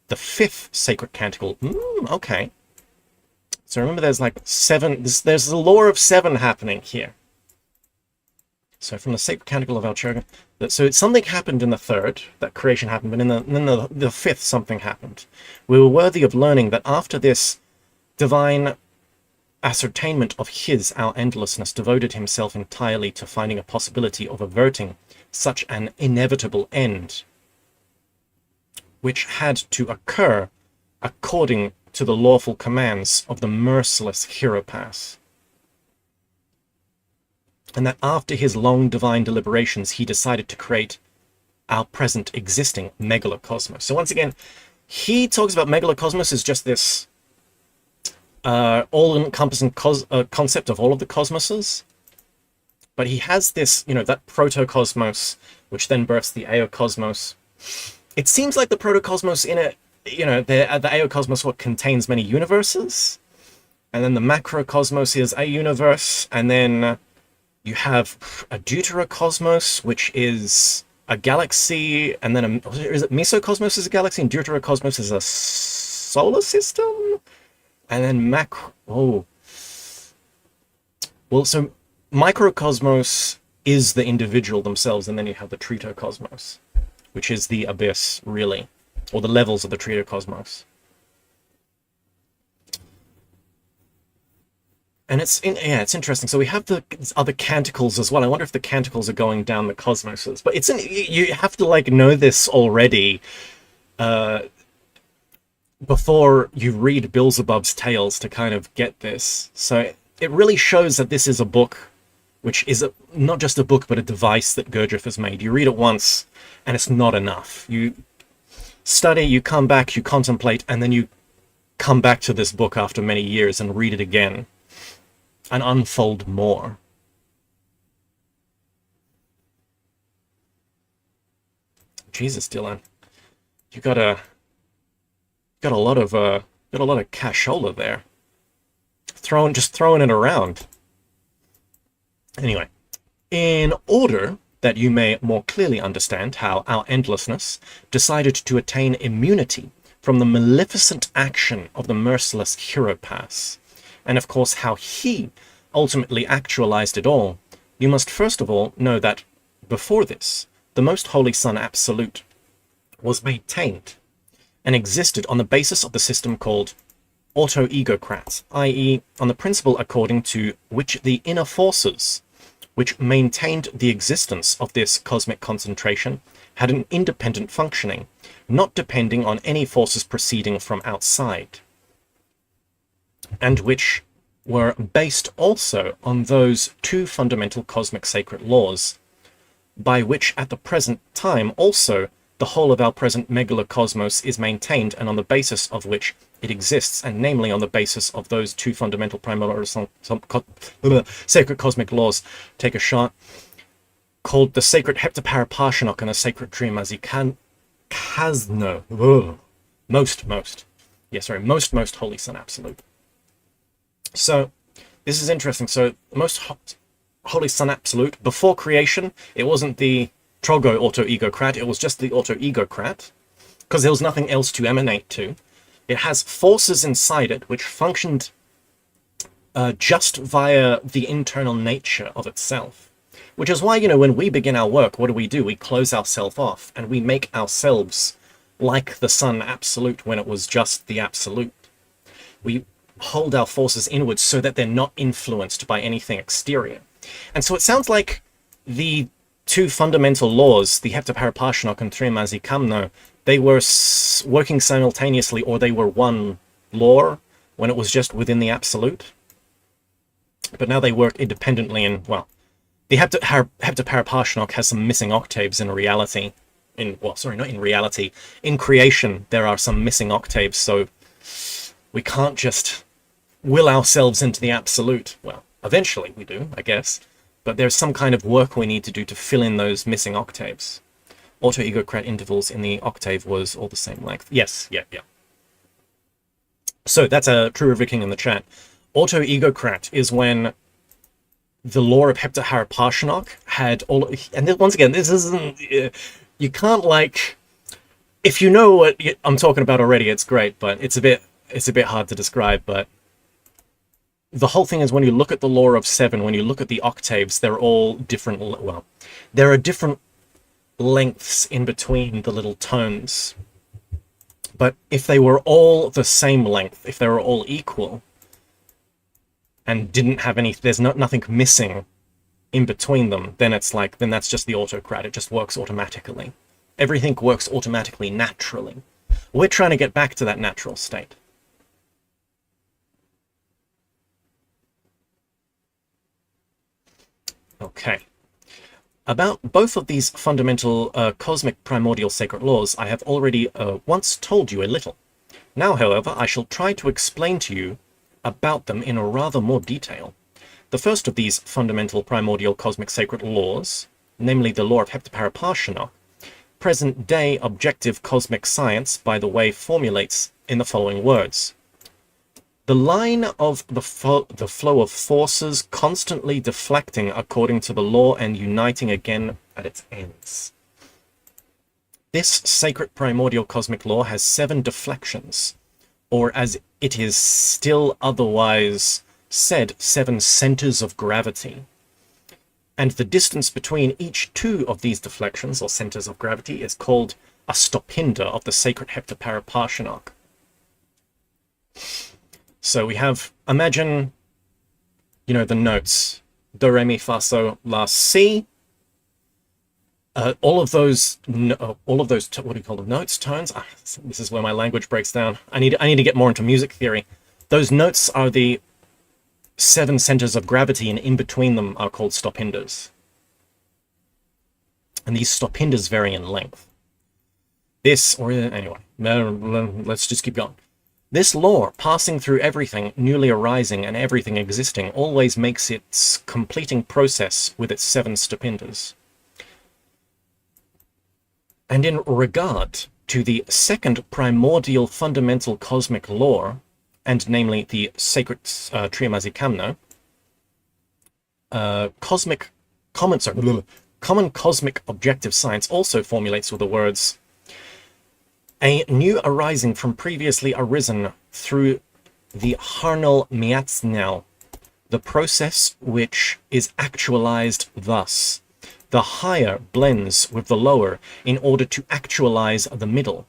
the fifth sacred canticle. Okay. So remember, there's like 7. There's the law of 7 happening here. So from the sacred canticle of our cherubim. So something happened in the third, that creation happened, but in the fifth, something happened. We were worthy of learning that after this divine ascertainment of our endlessness, devoted himself entirely to finding a possibility of averting such an inevitable end, which had to occur according to the lawful commands of the merciless Hieropass. And that after his long divine deliberations, he decided to create our present existing megalocosmos. So once again, he talks about megalocosmos as just this all-encompassing concept of all of the cosmoses. But he has this, that protocosmos, which then births the Aeocosmos. It seems like the protocosmos in it, the Aeocosmos what contains many universes. And then the macrocosmos is a universe. And then you have a deuterocosmos, which is a galaxy. And then is it mesocosmos is a galaxy and deuterocosmos is a solar system? And then so microcosmos is the individual themselves, and then you have the tritocosmos, which is the abyss, really, or the levels of the tritocosmos. And it's interesting. So we have the other canticles as well. I wonder if the canticles are going down the cosmoses, but you have to know this already before you read Beelzebub's tales to kind of get this. So it really shows that this is a book which is not just a book, but a device that Gurdjieff has made. You read it once, and it's not enough. You study, you come back, you contemplate, and then you come back to this book after many years and read it again and unfold more. Jesus, Dylan, you got a lot of cashola there. Just throwing it around. Anyway, in order that you may more clearly understand how our endlessness decided to attain immunity from the maleficent action of the merciless Hieropas, and of course how he ultimately actualized it all, you must first of all know that before this, the Most Holy Son Absolute was maintained and existed on the basis of the system called auto-egocrat, i.e. on the principle according to which the inner forces which maintained the existence of this cosmic concentration had an independent functioning, not depending on any forces proceeding from outside, and which were based also on those two fundamental cosmic sacred laws, by which at the present time also the whole of our present megalocosmos is maintained, and on the basis of which it exists, and namely on the basis of those two fundamental primordial sacred cosmic laws. Take a shot. Called the sacred heptaparaparshinok and a sacred trimazikazno. Most Holy Son Absolute. So this is interesting. So most Holy Son Absolute, before creation, it wasn't the Trogo auto-egocrat, it was just the auto-egocrat, because there was nothing else to emanate to. It has forces inside it which functioned just via the internal nature of itself. Which is why, when we begin our work, what do? We close ourselves off, and we make ourselves like the Son Absolute when it was just the Absolute. We hold our forces inwards so that they're not influenced by anything exterior. And so it sounds like the two fundamental laws, the heptaparaparshinok and trimazikazno, they were working simultaneously, or they were one law when it was just within the Absolute. But now they work independently, and, well, the heptaparaparshinok has some missing octaves in reality. Not in reality. In creation, there are some missing octaves, so we can't just will ourselves into the Absolute. Well, eventually we do, I guess. But there's some kind of work we need to do to fill in those missing octaves. Auto-egocrat intervals in the octave was all the same length. Yes, yeah. So that's a True River King in the chat. Auto-egocrat is when the law of heptaparaparshinok had all... And once again, this isn't... You can't, if you know what I'm talking about already, it's great, but it's a bit hard to describe, but the whole thing is when you look at the law of 7, when you look at the octaves, they're all different. Well, there are different lengths in between the little tones. But if they were all the same length, if they were all equal, and didn't have there's nothing missing in between them, then then that's just the autocrat. It just works automatically. Everything works automatically, naturally. We're trying to get back to that natural state. Okay. About both of these fundamental cosmic primordial sacred laws, I have already once told you a little. Now, however, I shall try to explain to you about them in a rather more detail. The first of these fundamental primordial cosmic sacred laws, namely the law of heptaparaparsana, present-day objective cosmic science, by the way, formulates in the following words. The line of the flow of forces constantly deflecting according to the law and uniting again at its ends. This sacred primordial cosmic law has 7 deflections, or as it is still otherwise said, 7 centers of gravity. And the distance between each 2 of these deflections, or centers of gravity, is called a stopinder of the sacred heptaparaparsana. So we have, imagine, the notes, do, re, mi, fa, sol, la, si. All of those, what do you call them, notes, tones? This is where my language breaks down. I need to get more into music theory. Those notes are the 7 centers of gravity, and in between them are called stopinders. And these stopinders vary in length. Anyway, let's just keep going. This law, passing through everything newly arising and everything existing, always makes its completing process with its 7 stopinders. And in regard to the second primordial fundamental cosmic law, and namely the sacred Triamazikamno, common cosmic objective science also formulates with the words, a new arising from previously arisen through the Harnal Miatsnel, the process which is actualized thus. The higher blends with the lower in order to actualize the middle,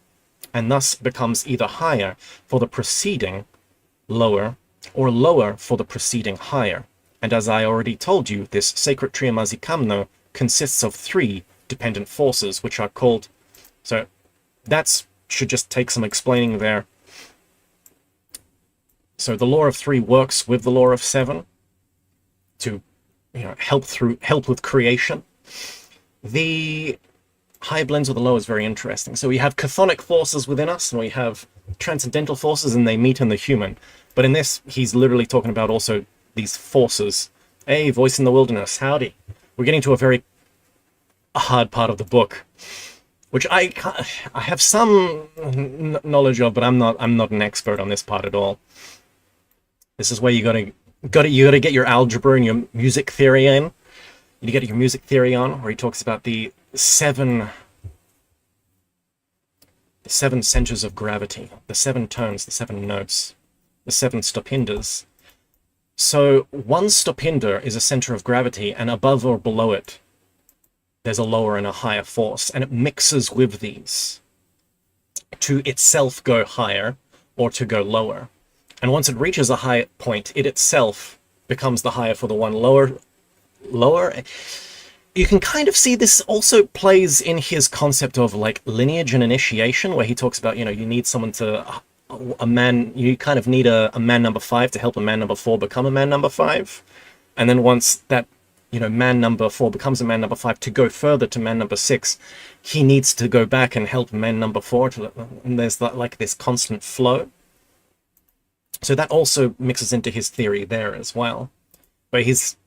and thus becomes either higher for the preceding lower, or lower for the preceding higher. And as I already told you, this sacred Triamazikamno consists of 3 dependent forces, which are called... So that should just take some explaining there. So the law of 3 works with the law of 7 to help with creation. The high blends with the low is very interesting. So we have chthonic forces within us, and we have transcendental forces, and they meet in the human. But in this, he's literally talking about also these forces. Hey, voice in the wilderness, howdy. We're getting to a very hard part of the book, which I have some knowledge of, but I'm not an expert on this part at all. This is where you gotta get your algebra and your music theory in. You get your music theory on, where he talks about the 7 centers of gravity, the 7 tones, the 7 notes, the 7 stopinders. So one stopinder is a center of gravity, and above or below it, there's a lower and a higher force, and it mixes with these to itself go higher or to go lower. And once it reaches a high point, it itself becomes the higher for the one lower. You can kind of see this also plays in his concept of like lineage and initiation, where he talks about, you need someone you kind of need a man number 5 to help a man number 4 become a man number 5. And then once that, man number 4 becomes a man number 5, to go further to man number 6, he needs to go back and help man number 4 and there's like this constant flow. So that also mixes into his theory there as well, where he's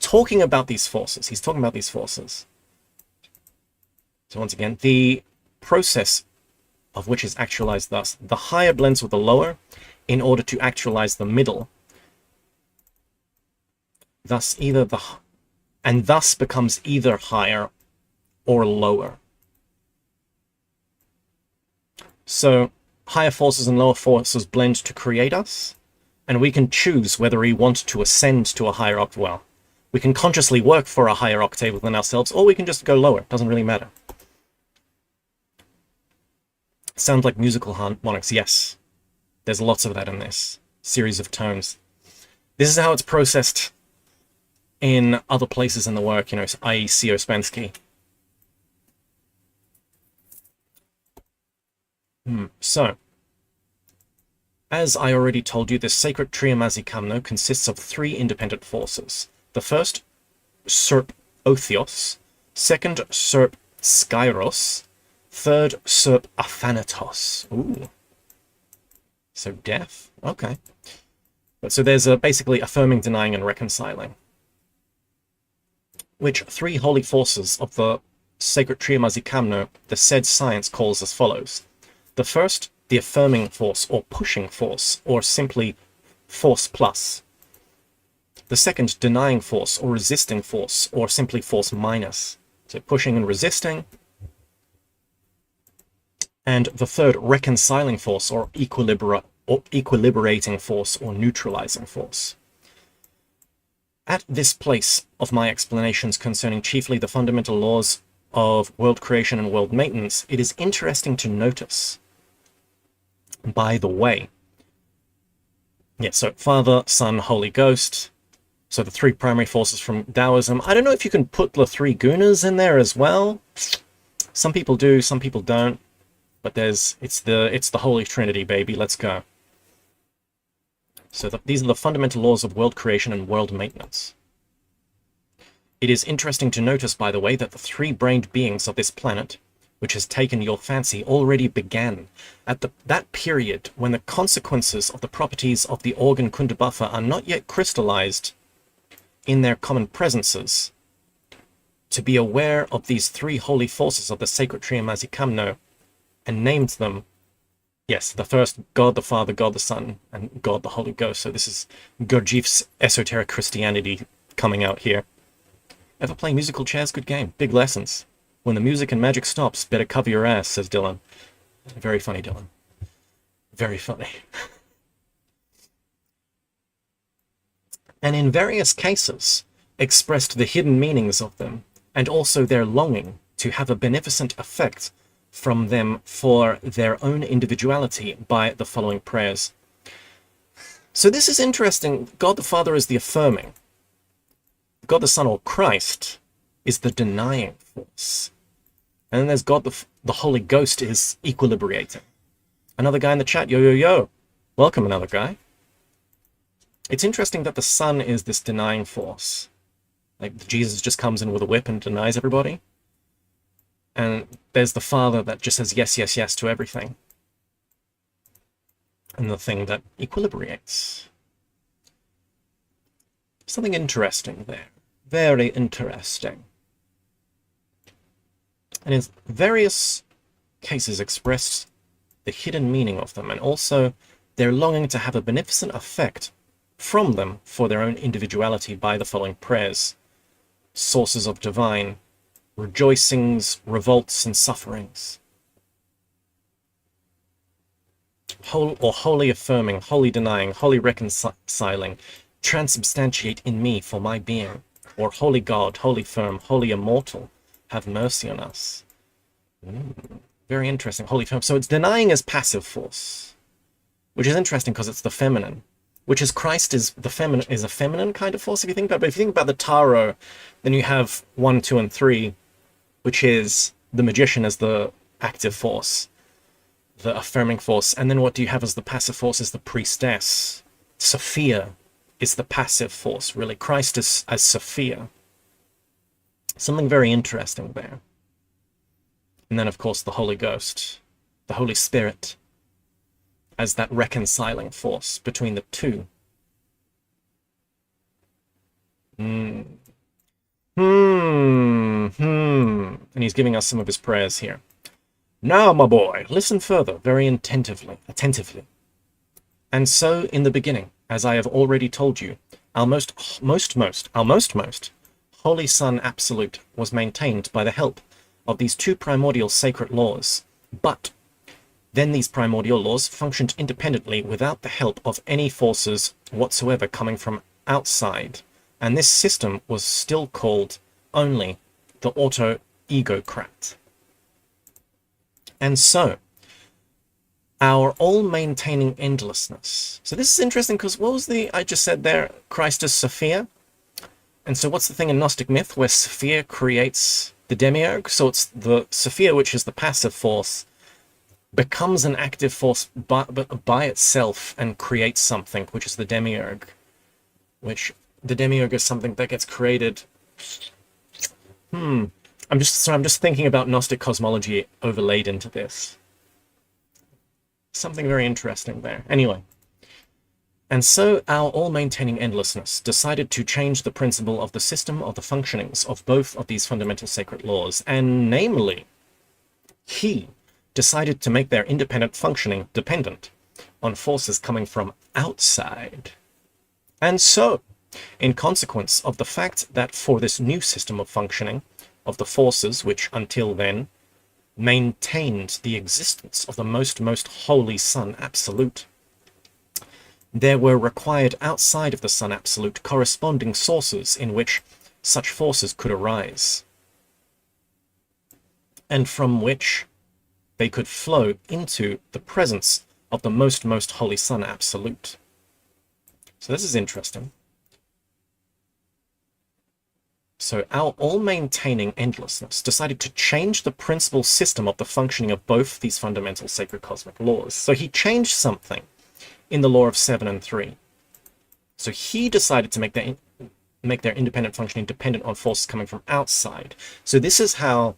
talking about these forces. So once again, the process of which is actualized thus. The higher blends with the lower in order to actualize the middle. Thus becomes either higher or lower. So higher forces and lower forces blend to create us, and we can choose whether we want to ascend to a higher octave. Well, we can consciously work for a higher octave within ourselves, or we can just go lower. It doesn't really matter. Sounds like musical harmonics. Yes, there's lots of that in this series of tones. This is how it's processed in other places in the work, i.e. C.O. Spansky. So, as I already told you, this sacred Triamazikamno consists of 3 independent forces. The first, Serp Othios. Second, Serp Skyros. Third, Serp Athanatos. Ooh. So death? Okay. But so there's basically affirming, denying, and reconciling, which three holy forces of the sacred Triamazikamno, the said science calls as follows. The first, the affirming force, or pushing force, or simply force plus. The second, denying force, or resisting force, or simply force minus. So pushing and resisting. And the third, reconciling force, or equilibrating force, or neutralizing force. At this place of my explanations concerning chiefly the fundamental laws of world creation and world maintenance, it is interesting to notice, by the way, so Father, Son, Holy Ghost, so the three primary forces from Taoism. I don't know if you can put the three gunas in there as well. Some people do, some people don't, but it's the Holy Trinity, baby. Let's go. So these are the fundamental laws of world creation and world maintenance. It is interesting to notice, by the way, that the three-brained beings of this planet, which has taken your fancy, already began at that period when the consequences of the properties of the organ Kundabuffa are not yet crystallized in their common presences. To be aware of these three holy forces of the sacred Triamazikamno, and named them, yes, the first, God the Father, God the Son, and God the Holy Ghost. So this is Gurdjieff's esoteric Christianity coming out here. Ever play musical chairs? Good game. Big lessons. When the music and magic stops, better cover your ass, says Dylan. Very funny, Dylan. Very funny. And in various cases, expressed the hidden meanings of them, and also their longing to have a beneficent effect from them for their own individuality by the following prayers. So this is interesting. God the Father is the affirming. God the Son, or Christ, is the denying force. And then there's God the Holy Ghost is equilibrating. Another guy in the chat, yo, yo, yo. Welcome, another guy. It's interesting that the Son is this denying force. Like Jesus just comes in with a whip and denies everybody. And there's the Father that just says yes, yes, yes to everything. And the thing that equilibrates. Something interesting there. Very interesting. And in various cases expressed the hidden meaning of them, and also their longing to have a beneficent effect from them for their own individuality by the following prayers. Sources of divine rejoicings, revolts, and sufferings. Wholly affirming, wholly denying, wholly reconciling, transubstantiate in me for my being, or holy God, holy firm, holy immortal, have mercy on us. Very interesting, holy firm. So it's denying as passive force, which is interesting because it's the feminine, which is Christ is the feminine, is a feminine kind of force if you think about it. But if you think about the Tarot, then you have 1, 2, and 3, which is the magician as the active force, the affirming force. And then what do you have as the passive force is the priestess. Sophia is the passive force, really. Christ is as Sophia. Something very interesting there. And then, of course, the Holy Ghost, the Holy Spirit, as that reconciling force between the two. And he's giving us some of his prayers here. Now, my boy, listen further, very attentively. And so, in the beginning, as I have already told you, our most holy Son absolute was maintained by the help of these two primordial sacred laws. But then these primordial laws functioned independently without the help of any forces whatsoever coming from outside. And this system was still called only the auto-egocrat. And so, our all-maintaining endlessness. So this is interesting because what was I just said there, Christ is Sophia. And so what's the thing in Gnostic myth where Sophia creates the demiurge? So it's the Sophia, which is the passive force, becomes an active force by itself and creates something, which is the demiurge. Which the demiurge is something that gets created. I'm just thinking about Gnostic cosmology overlaid into this. Something very interesting there. Anyway. And so our all-maintaining endlessness decided to change the principle of the system of the functionings of both of these fundamental sacred laws, and namely, he decided to make their independent functioning dependent on forces coming from outside. And so, in consequence of the fact that for this new system of functioning, of the forces which until then maintained the existence of the most holy Sun Absolute, there were required outside of the Sun Absolute corresponding sources in which such forces could arise, and from which they could flow into the presence of the most holy Sun Absolute. So this is interesting. So our all-maintaining endlessness decided to change the principal system of the functioning of both these fundamental sacred cosmic laws. So he changed something in the law of 7 and 3. So he decided to make their independent functioning dependent on forces coming from outside. So this is how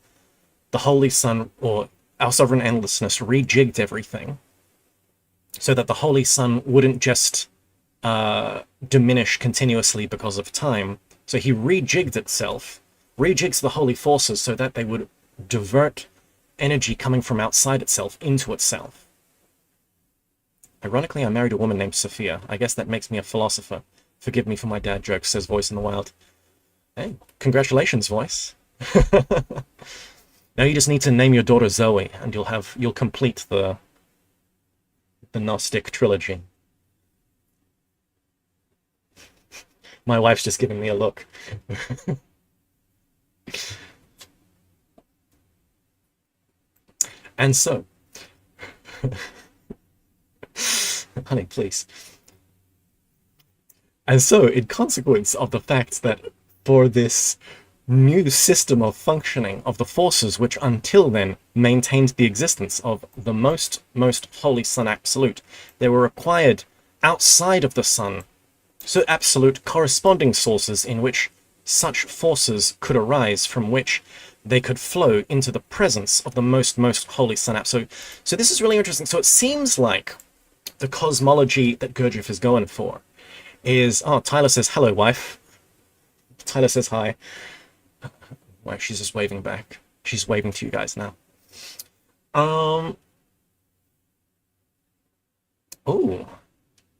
the Holy Sun, or our sovereign endlessness, rejigged everything so that the Holy Sun wouldn't just diminish continuously because of time. So he rejigged itself, rejigs the holy forces so that they would divert energy coming from outside itself into itself. Ironically, I married a woman named Sophia. I guess that makes me a philosopher. Forgive me for my dad jokes, says Voice in the Wild. Hey, congratulations, Voice. Now you just need to name your daughter Zoe, and you'll complete the Gnostic trilogy. My wife's just giving me a look. And so, honey, please. And so, in consequence of the fact that for this new system of functioning of the forces which until then maintained the existence of the most holy Sun Absolute, they were required outside of the Sun, so absolute corresponding sources in which such forces could arise, from which they could flow into the presence of the most holy Sun Absolute. So this is really interesting. So it seems like the cosmology that Gurdjieff is going for is, oh, Tyler says, hello, wife. Tyler says hi. Well, she's just waving back. She's waving to you guys now. Oh,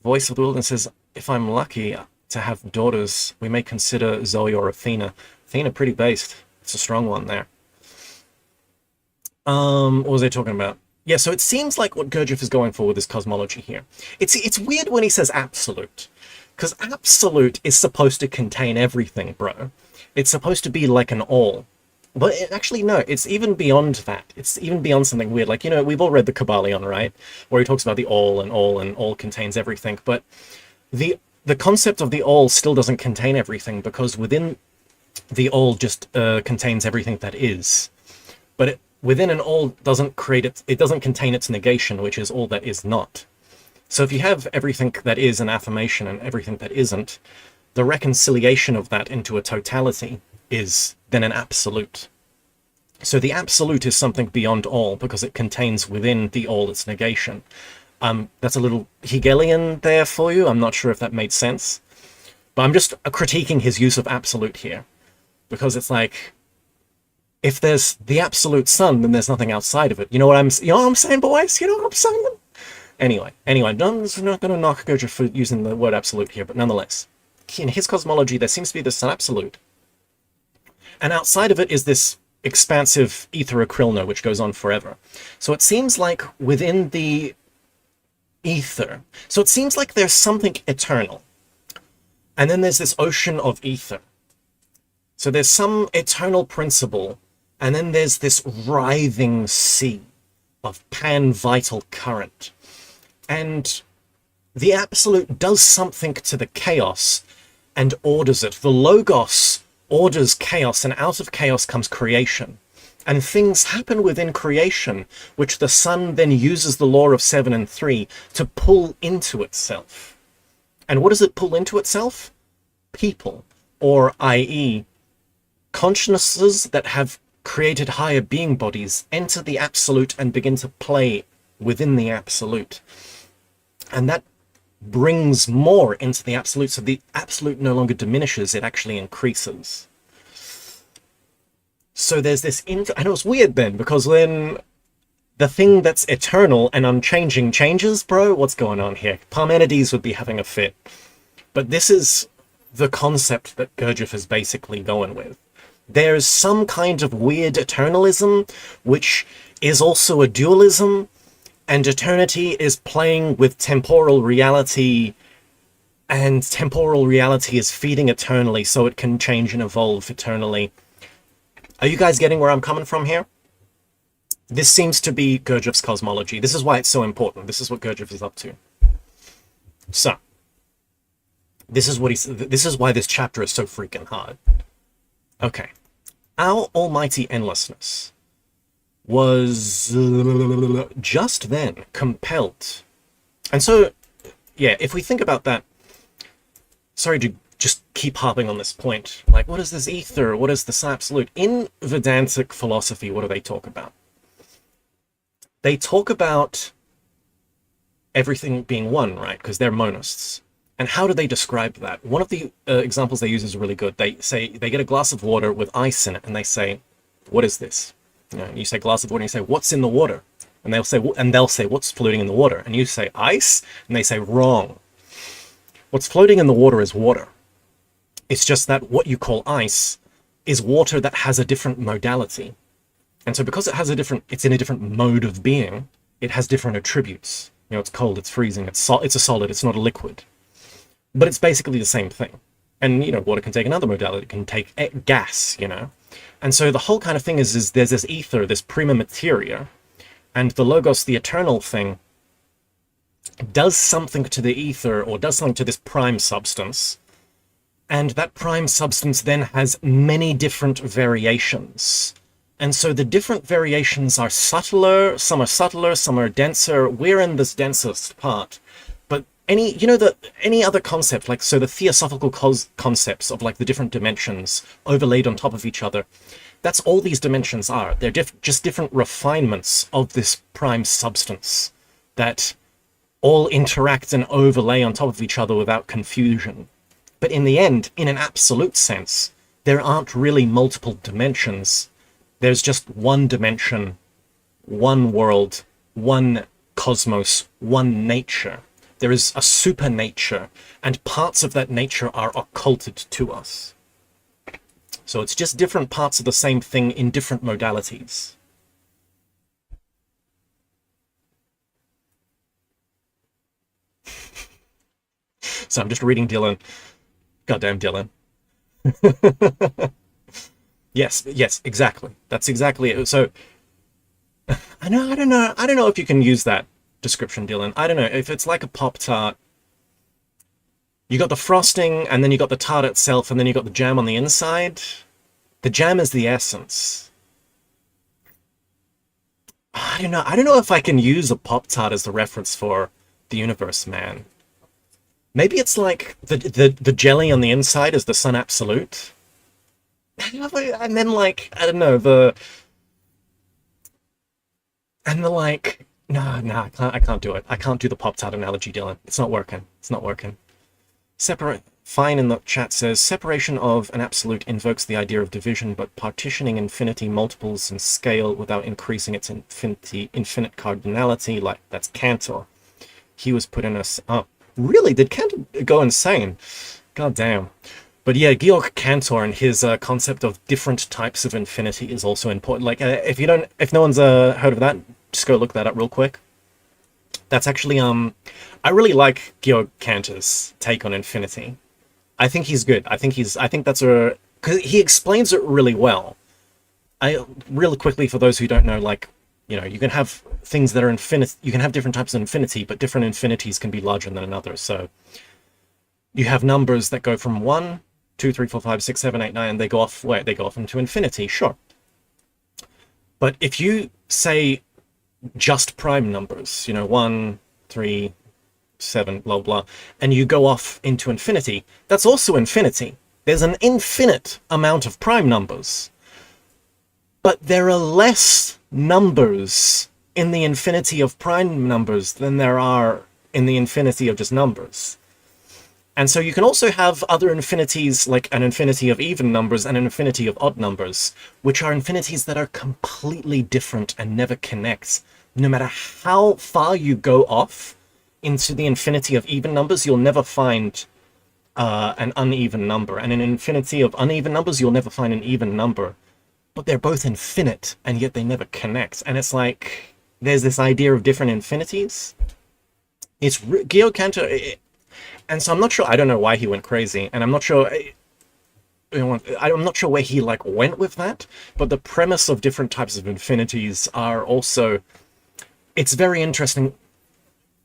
Voice of the Wilderness says, if I'm lucky to have daughters, we may consider Zoe or Athena. Athena, pretty based. It's a strong one there. What was I talking about? Yeah, so it seems like what Gurdjieff is going for with this cosmology here. It's weird when he says absolute, because absolute is supposed to contain everything, bro. It's supposed to be like an all. But actually, no, it's even beyond that. It's even beyond something weird. Like, you know, we've all read the Kybalion, right? Where he talks about the all and all contains everything. But the concept of the all still doesn't contain everything, because within the all just contains everything that is. But within an all doesn't contain its negation, which is all that is not. So if you have everything that is an affirmation and everything that isn't, the reconciliation of that into a totality is then an absolute. So the absolute is something beyond all, because it contains within the all its negation. That's a little Hegelian there for you. I'm not sure if that made sense. But I'm just critiquing his use of absolute here. Because it's like, if there's the absolute sun, then there's nothing outside of it. You know what I'm saying, boys? You know what I'm saying? Anyway, I'm not going to knock Gurdjieff for using the word absolute here, but nonetheless, in his cosmology, there seems to be this absolute. And outside of it is this expansive ether-acrylno, which goes on forever. So it seems like within the ether, so it seems like there's something eternal. And then there's this ocean of ether. So there's some eternal principle, and then there's this writhing sea of pan-vital current. And the absolute does something to the chaos and orders it. The Logos orders chaos, and out of chaos comes creation. And things happen within creation, which the sun then uses the law of 7 and 3 to pull into itself. And what does it pull into itself? People, or i.e., consciousnesses that have created higher being bodies enter the absolute and begin to play within the absolute. And that brings more into the absolute, so the absolute no longer diminishes, it actually increases. So there's this, I know it's weird then, because then the thing that's eternal and unchanging changes, bro. What's going on here? Parmenides would be having a fit. But this is the concept that Gurdjieff is basically going with. There's some kind of weird eternalism, which is also a dualism, and eternity is playing with temporal reality, and temporal reality is feeding eternally, so it can change and evolve eternally. Are you guys getting where I'm coming from here? This seems to be Gurdjieff's cosmology. This is why it's so important. This is what Gurdjieff is up to. So, this is why this chapter is so freaking hard. Okay. Our almighty endlessness was just then compelled. And so, yeah, if we think about that, sorry to just keep harping on this point, like, what is this ether? What is this absolute? In Vedantic philosophy, what do they talk about? They talk about everything being one, right? Because they're monists. And how do they describe that? One of the examples they use is really good. They say they get a glass of water with ice in it, and they say, "What is this?" You know, and you say glass of water, and you say, "What's in the water?" And they'll say, "What's floating in the water?" And you say, "Ice," and they say, "Wrong. What's floating in the water is water. It's just that what you call ice is water that has a different modality. And so because it's in a different mode of being, it has different attributes. You know, it's cold, it's freezing, it's a solid, it's not a liquid. But it's basically the same thing. And, you know, water can take another modality, it can take gas, you know. And so the whole kind of thing is there's this ether, this prima materia, and the logos, the eternal thing, does something to the ether, or does something to this prime substance, and that prime substance then has many different variations. And so the different variations are subtler, some are denser. We're in this densest part. But any other concept, like, so the theosophical concepts of like the different dimensions overlaid on top of each other, that's all these dimensions are. They're just different refinements of this prime substance that all interact and overlay on top of each other without confusion. But in the end, in an absolute sense, there aren't really multiple dimensions. There's just one dimension, one world, one cosmos, one nature. There is a super nature, and parts of that nature are occulted to us. So it's just different parts of the same thing in different modalities. So I'm just reading Dylan. Goddamn Dylan. Yes, exactly. That's exactly it. So I don't know if you can use that description, Dylan. I don't know if it's like a Pop-Tart. You got the frosting, and then you got the tart itself, and then you got the jam on the inside. The jam is the essence. I don't know if I can use a Pop-Tart as the reference for the universe, man. Maybe it's like the jelly on the inside is the sun absolute. And then, like, I don't know, no, I can't do it. I can't do the Pop-Tart analogy, Dylan. It's not working. It's not working. Fine in the chat says, separation of an absolute invokes the idea of division, but partitioning infinity multiples and scale without increasing its infinite cardinality, like, that's Cantor. He was put in a... Oh, really? Did Cantor go insane? God damn. But yeah, Georg Cantor and his concept of different types of infinity is also important. Like, if no one's heard of that, just go look that up real quick. That's actually, I really like Georg Cantor's take on infinity. I think he's good. I think that's because he explains it really well. Really quickly, for those who don't know, like, you know, you can have things that are infinite, you can have different types of infinity, but different infinities can be larger than another. So you have numbers that go from 1, 2, 3, 4, 5, 6, 7, 8, 9, and they go off into infinity, sure. But if you say just prime numbers, you know, 1, 3, 7, blah, blah, and you go off into infinity, that's also infinity. There's an infinite amount of prime numbers. But there are less numbers in the infinity of prime numbers than there are in the infinity of just numbers. And so you can also have other infinities, like an infinity of even numbers and an infinity of odd numbers, which are infinities that are completely different and never connect. No matter how far you go off into the infinity of even numbers, you'll never find an uneven number. And in an infinity of uneven numbers, you'll never find an even number. But they're both infinite, and yet they never connect. And it's like, there's this idea of different infinities. It's Georg Cantor... And so I'm not sure, I don't know why he went crazy, and I'm not sure, I'm not sure where he like went with that, but the premise of different types of infinities are also, it's very interesting,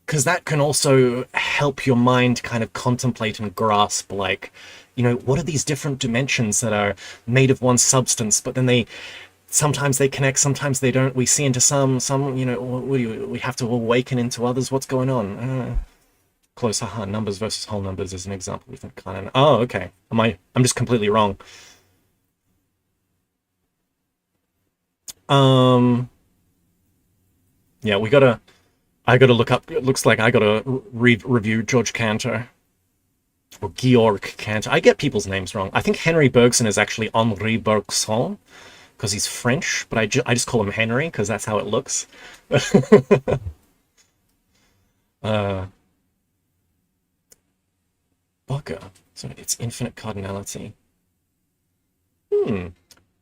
because that can also help your mind kind of contemplate and grasp, like, you know, what are these different dimensions that are made of one substance, but then sometimes they connect, sometimes they don't, we see into some, you know, we have to awaken into others, what's going on? Close, haha, numbers versus whole numbers is an example. We think kind of. Oh, okay. I'm just completely wrong. Yeah, I gotta look up. It looks like I gotta review Georg Cantor or Georg Cantor. I get people's names wrong. I think Henry Bergson is actually Henri Bergson because he's French, but I just call him Henry because that's how it looks. Bugger. So it's infinite cardinality.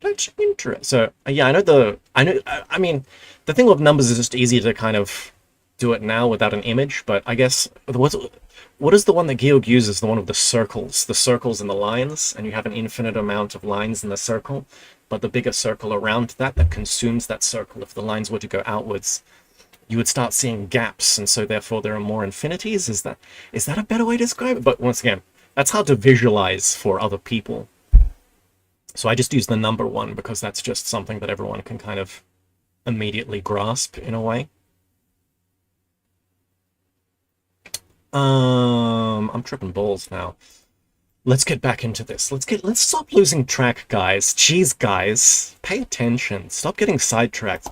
That's interesting. So yeah, I mean, the thing with numbers is just easy to kind of do it now without an image, but I guess what is the one that Georg uses? The one of the circles and the lines, and you have an infinite amount of lines in the circle, but the bigger circle around that consumes that circle. If the lines were to go outwards, you would start seeing gaps, and so therefore there are more infinities. Is that a better way to describe it? But once again, that's hard to visualize for other people. So I just use the number one because that's just something that everyone can kind of immediately grasp in a way. I'm tripping balls now. Let's get back into this. Let's stop losing track, guys. Jeez, guys, pay attention. Stop getting sidetracked.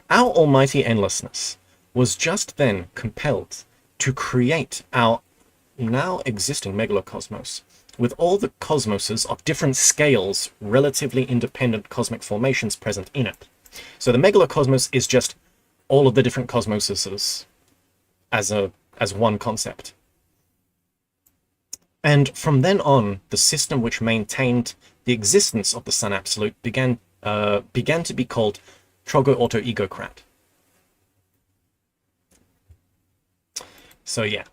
Our almighty endlessness was just then compelled to create our now existing megalocosmos, with all the cosmoses of different scales, relatively independent cosmic formations present in it. So the megalocosmos is just all of the different cosmoses as one concept. And from then on, the system which maintained the existence of the Sun Absolute began to be called Trogo-Auto-Egocrat. So yeah,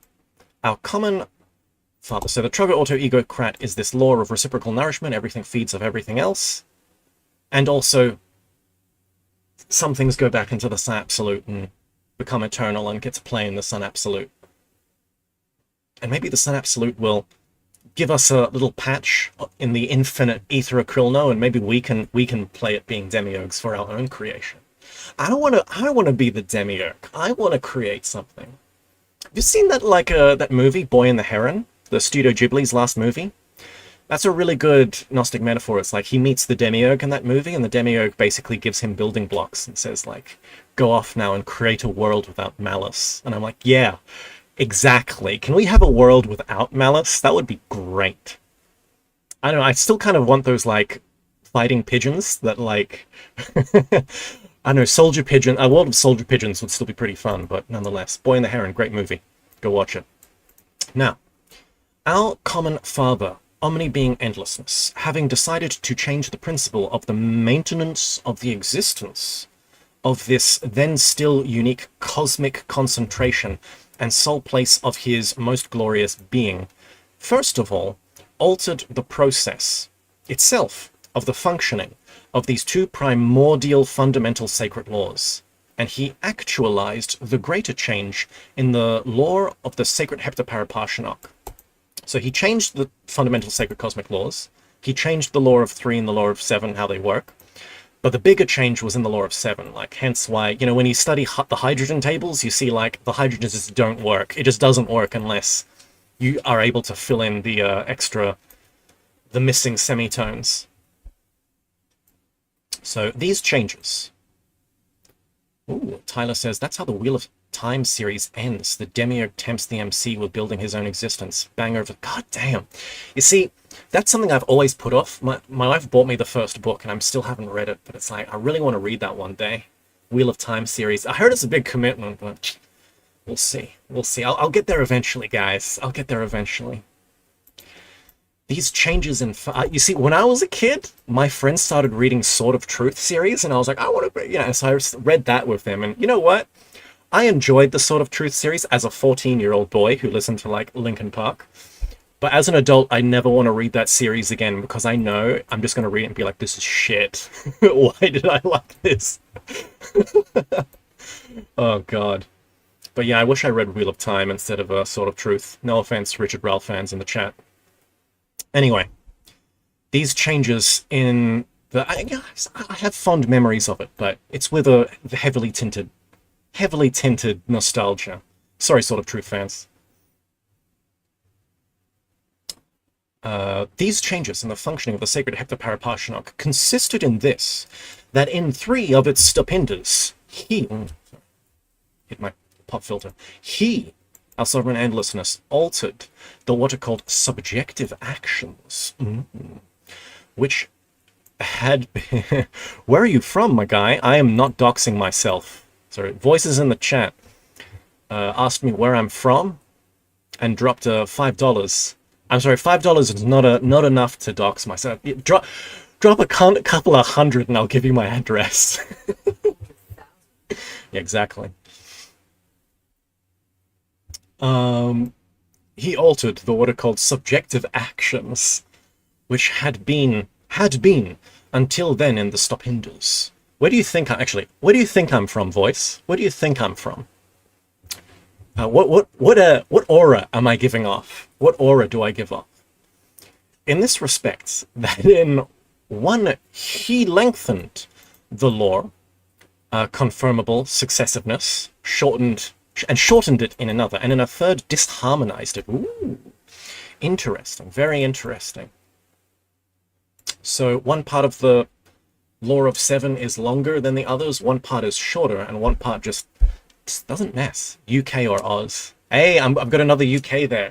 our common father. So the Trogo-Auto-Egocrat is this law of reciprocal nourishment. Everything feeds of everything else. And also, some things go back into the Sun Absolute and become eternal and get to play in the Sun Absolute. And maybe the Sun Absolute will give us a little patch in the infinite ether acrylno, and maybe we can play it being demiurgs for our own creation. I don't want to be the demiurg. I want to create something. Have you seen that that movie Boy and the Heron, the Studio Ghibli's last movie? That's a really good Gnostic metaphor. It's like he meets the demiurg in that movie, and the demiurg basically gives him building blocks and says, like, go off now and create a world without malice. And I'm like, yeah, exactly. Can we have a world without malice? That would be great. I don't know, I still kind of want those, like, fighting pigeons that, like... I know, soldier pigeon... A world of soldier pigeons would still be pretty fun, but nonetheless. Boy and the Heron, great movie. Go watch it. Now, our common father, Omni being endlessness, having decided to change the principle of the maintenance of the existence of this then still unique cosmic concentration and sole place of his most glorious being, first of all, altered the process itself of the functioning of these two primordial fundamental sacred laws, and he actualized the greater change in the law of the sacred heptaparaparshinok. So he changed the fundamental sacred cosmic laws, he changed the law of 3 and the law of 7, how they work, but the bigger change was in the law of 7, like, hence why, you know, when you study the hydrogen tables, you see, like, the hydrogens just don't work. It just doesn't work unless you are able to fill in the the missing semitones. So these changes... Ooh, Tyler says, that's how the Wheel of... Time series ends. The demiurge tempts the MC with building his own existence. Bang over. God damn. You see, that's something I've always put off. My wife bought me the first book, and I still haven't read it, but it's like, I really want to read that one day. Wheel of Time series. I heard it's a big commitment, but we'll see. We'll see. I'll get there eventually, guys. I'll get there eventually. These changes in... you see, when I was a kid, my friends started reading Sword of Truth series, and I was like, I want to... You know, so I read that with them, and you know what? I enjoyed the Sword of Truth series as a 14-year-old boy who listened to, like, Linkin Park. But as an adult, I never want to read that series again, because I know I'm just going to read it and be like, this is shit. Why did I like this? Oh, God. But yeah, I wish I read Wheel of Time instead of Sword of Truth. No offense, Richard Ralph fans in the chat. Anyway, these changes in the... I have fond memories of it, but it's with a heavily tinted nostalgia. Sorry, Sword of Truth fans. These changes in the functioning of the sacred heptaparaparshinok consisted in this, that in 3 of its stupendous, hit my pop filter, our sovereign endlessness, altered the what are called subjective actions, which had been... Where are you from, my guy? I am not doxing myself. Sorry, voices in the chat asked me where I'm from and dropped $5. I'm sorry, $5 is not enough to dox myself. Drop a couple of hundred and I'll give you my address. Yeah, exactly. He altered the what are called subjective actions, which had been until then in the Stopinders. Where do you think I'm from, voice? Where do you think I'm from? What aura am I giving off? What aura do I give off? In this respect, that in one he lengthened the lore, confirmable successiveness, shortened it in another, and in a third disharmonized it. Ooh, interesting, very interesting. So one part of the lore of 7 is longer than the others, one part is shorter, and one part just doesn't mess. UK or Oz. Hey, I've got another UK there.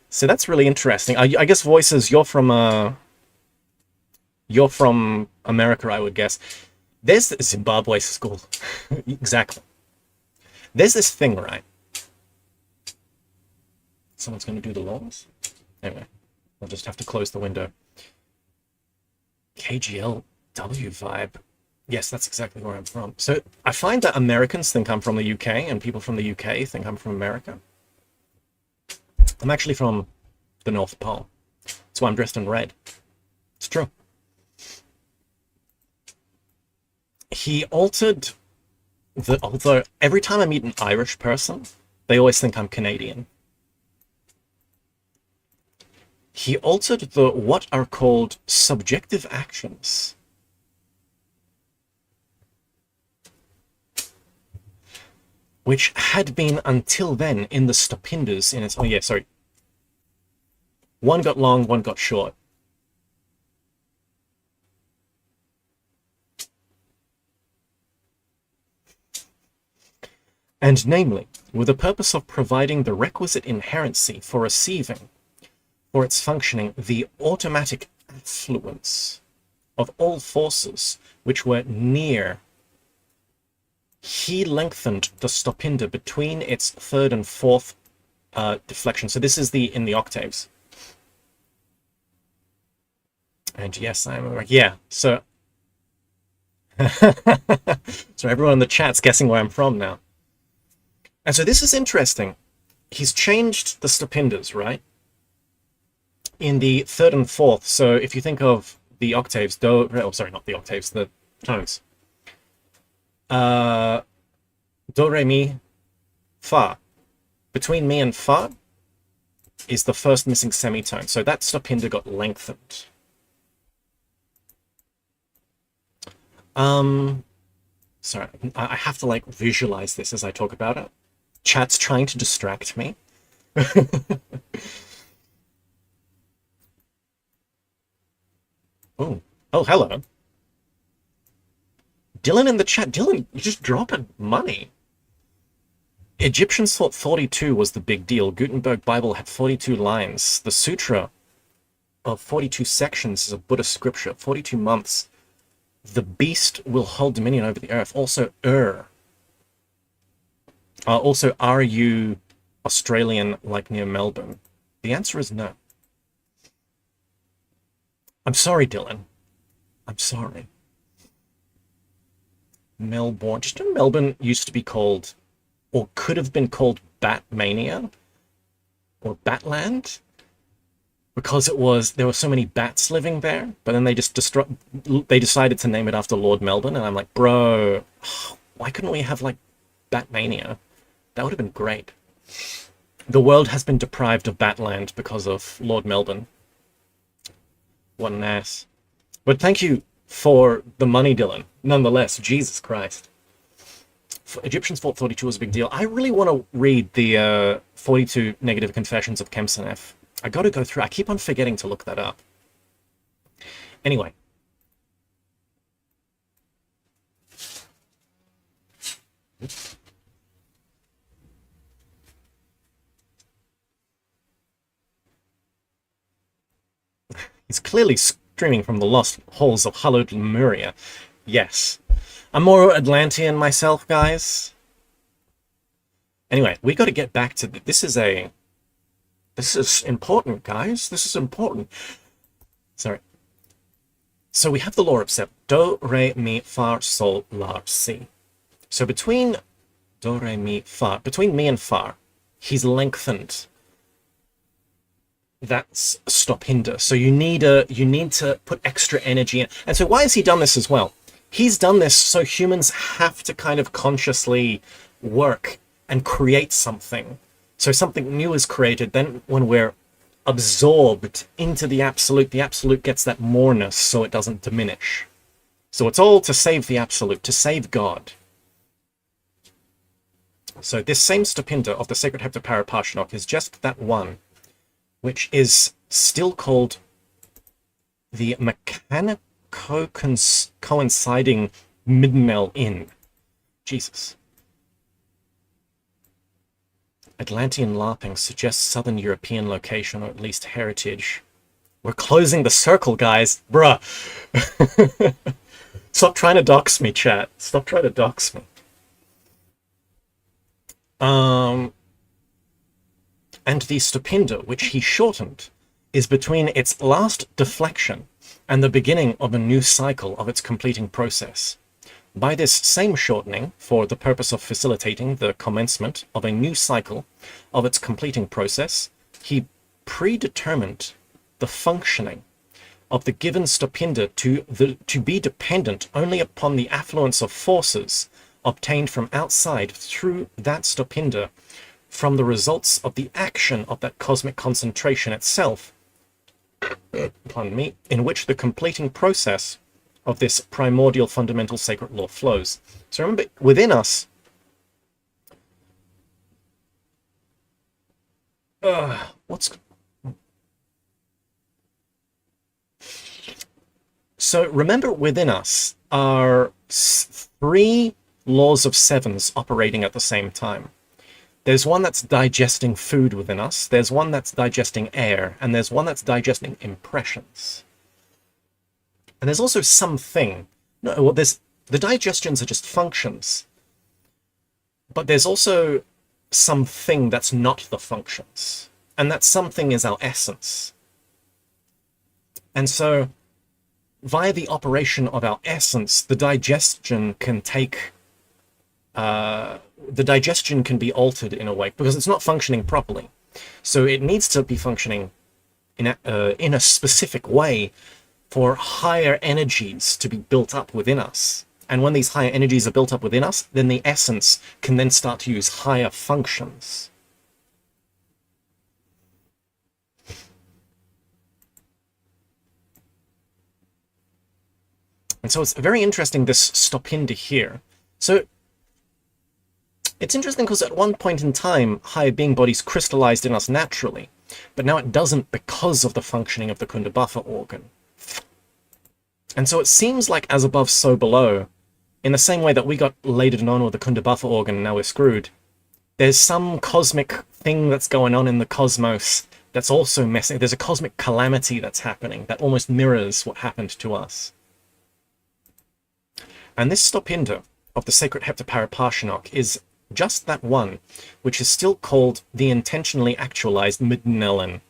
So that's really interesting. I guess, voices, you're from America, I would guess. There's the Zimbabwe school. Exactly. There's this thing, right? Someone's going to do the laws? Anyway, I'll just have to close the window. KGLW vibe. Yes, that's exactly where I'm from. So I find that Americans think I'm from the UK, and people from the UK think I'm from America. I'm actually from the North Pole. That's why I'm dressed in red. It's true. He altered although every time I meet an Irish person, they always think I'm Canadian. He altered the what are called subjective actions. Which had been until then in the Stopinders in its... Oh yeah, sorry. One got long, one got short. And namely, with the purpose of providing the requisite inherency for receiving, for its functioning, the automatic affluence of all forces which were near. He lengthened the stopinder between its 3rd and 4th deflection. So this is in the octaves. And yes, I'm like, yeah, so... So everyone in the chat's guessing where I'm from now. And so this is interesting. He's changed the stopinders, right? In the 3rd and 4th. So if you think of the octaves, do... Oh, sorry, not the octaves, the tones. Do, re, mi, fa. Between mi and fa is the first missing semitone. So that stopinder got lengthened. Sorry, I have to like visualize this as I talk about it. Chat's trying to distract me. Oh, hello. Dylan in the chat. Dylan, you just dropping money. Egyptians thought 42 was the big deal. Gutenberg Bible had 42 lines. The Sutra of 42 sections is a Buddhist scripture. 42 months. The beast will hold dominion over the earth. Also, also, are you Australian, like near Melbourne? The answer is no. I'm sorry, Dylan. I'm sorry. Melbourne. Just know Melbourne used to be called, or could have been called, Batmania, or Batland, because there were so many bats living there. But then they decided to name it after Lord Melbourne, and I'm like, bro, why couldn't we have like Batmania? That would have been great. The world has been deprived of Batland because of Lord Melbourne. What an ass. But thank you for the money, Dylan. Nonetheless, Jesus Christ. Egyptians thought 42 was a big deal. I really want to read the 42 Negative Confessions of Kemsenef. I got to go through. I keep on forgetting to look that up. Anyway. Oops. He's clearly streaming from the lost halls of hallowed Lemuria. Yes. I'm more Atlantean myself, guys. Anyway, we got to get back to this is important, guys. This is important. Sorry. So we have the law of seven. Do, re, mi, fa, sol, la, si. So between do, re, mi, fa, between mi and fa, he's lengthened. That's stopinda. So you need to put extra energy in. And so why has he done this as well? He's done this so humans have to kind of consciously work and create something. So something new is created. Then when we're absorbed into the absolute gets that moreness so it doesn't diminish. So it's all to save the absolute, to save God. So this same stopinda of the sacred heptaparapashanok is just that one, which is still called the mechanico-coinciding Midnell Inn. Jesus. Atlantean LARPing suggests Southern European location, or at least heritage. We're closing the circle, guys. Bruh. Stop trying to dox me, chat. Stop trying to dox me. And the stopinda, which he shortened, is between its last deflection and the beginning of a new cycle of its completing process. By this same shortening, for the purpose of facilitating the commencement of a new cycle of its completing process, he predetermined the functioning of the given stopinda to be dependent only upon the affluence of forces obtained from outside through that stopinda, from the results of the action of that cosmic concentration itself, pardon me, in which the completing process of this primordial fundamental sacred law flows. So remember, within us, So remember, within us are three laws of sevens operating at the same time. There's one that's digesting food within us, there's one that's digesting air, and there's one that's digesting impressions. And there's also something. No, well, the digestions are just functions. But there's also something that's not the functions. And that something is our essence. And so, via the operation of our essence, the digestion can be altered in a way, because it's not functioning properly. So it needs to be functioning in a specific way for higher energies to be built up within us. And when these higher energies are built up within us, then the essence can then start to use higher functions. And so it's very interesting, this stopinda here. So it's interesting because at one point in time, higher being bodies crystallized in us naturally, but now it doesn't because of the functioning of the Kundabuffer organ. And so it seems like as above, so below, in the same way that we got later on with the Kundabuffer organ and now we're screwed. There's some cosmic thing that's going on in the cosmos that's also messing. There's a cosmic calamity that's happening that almost mirrors what happened to us. And this stopinder of the sacred heptaparaparshinok is just that one, which is still called the intentionally actualized Midnellen.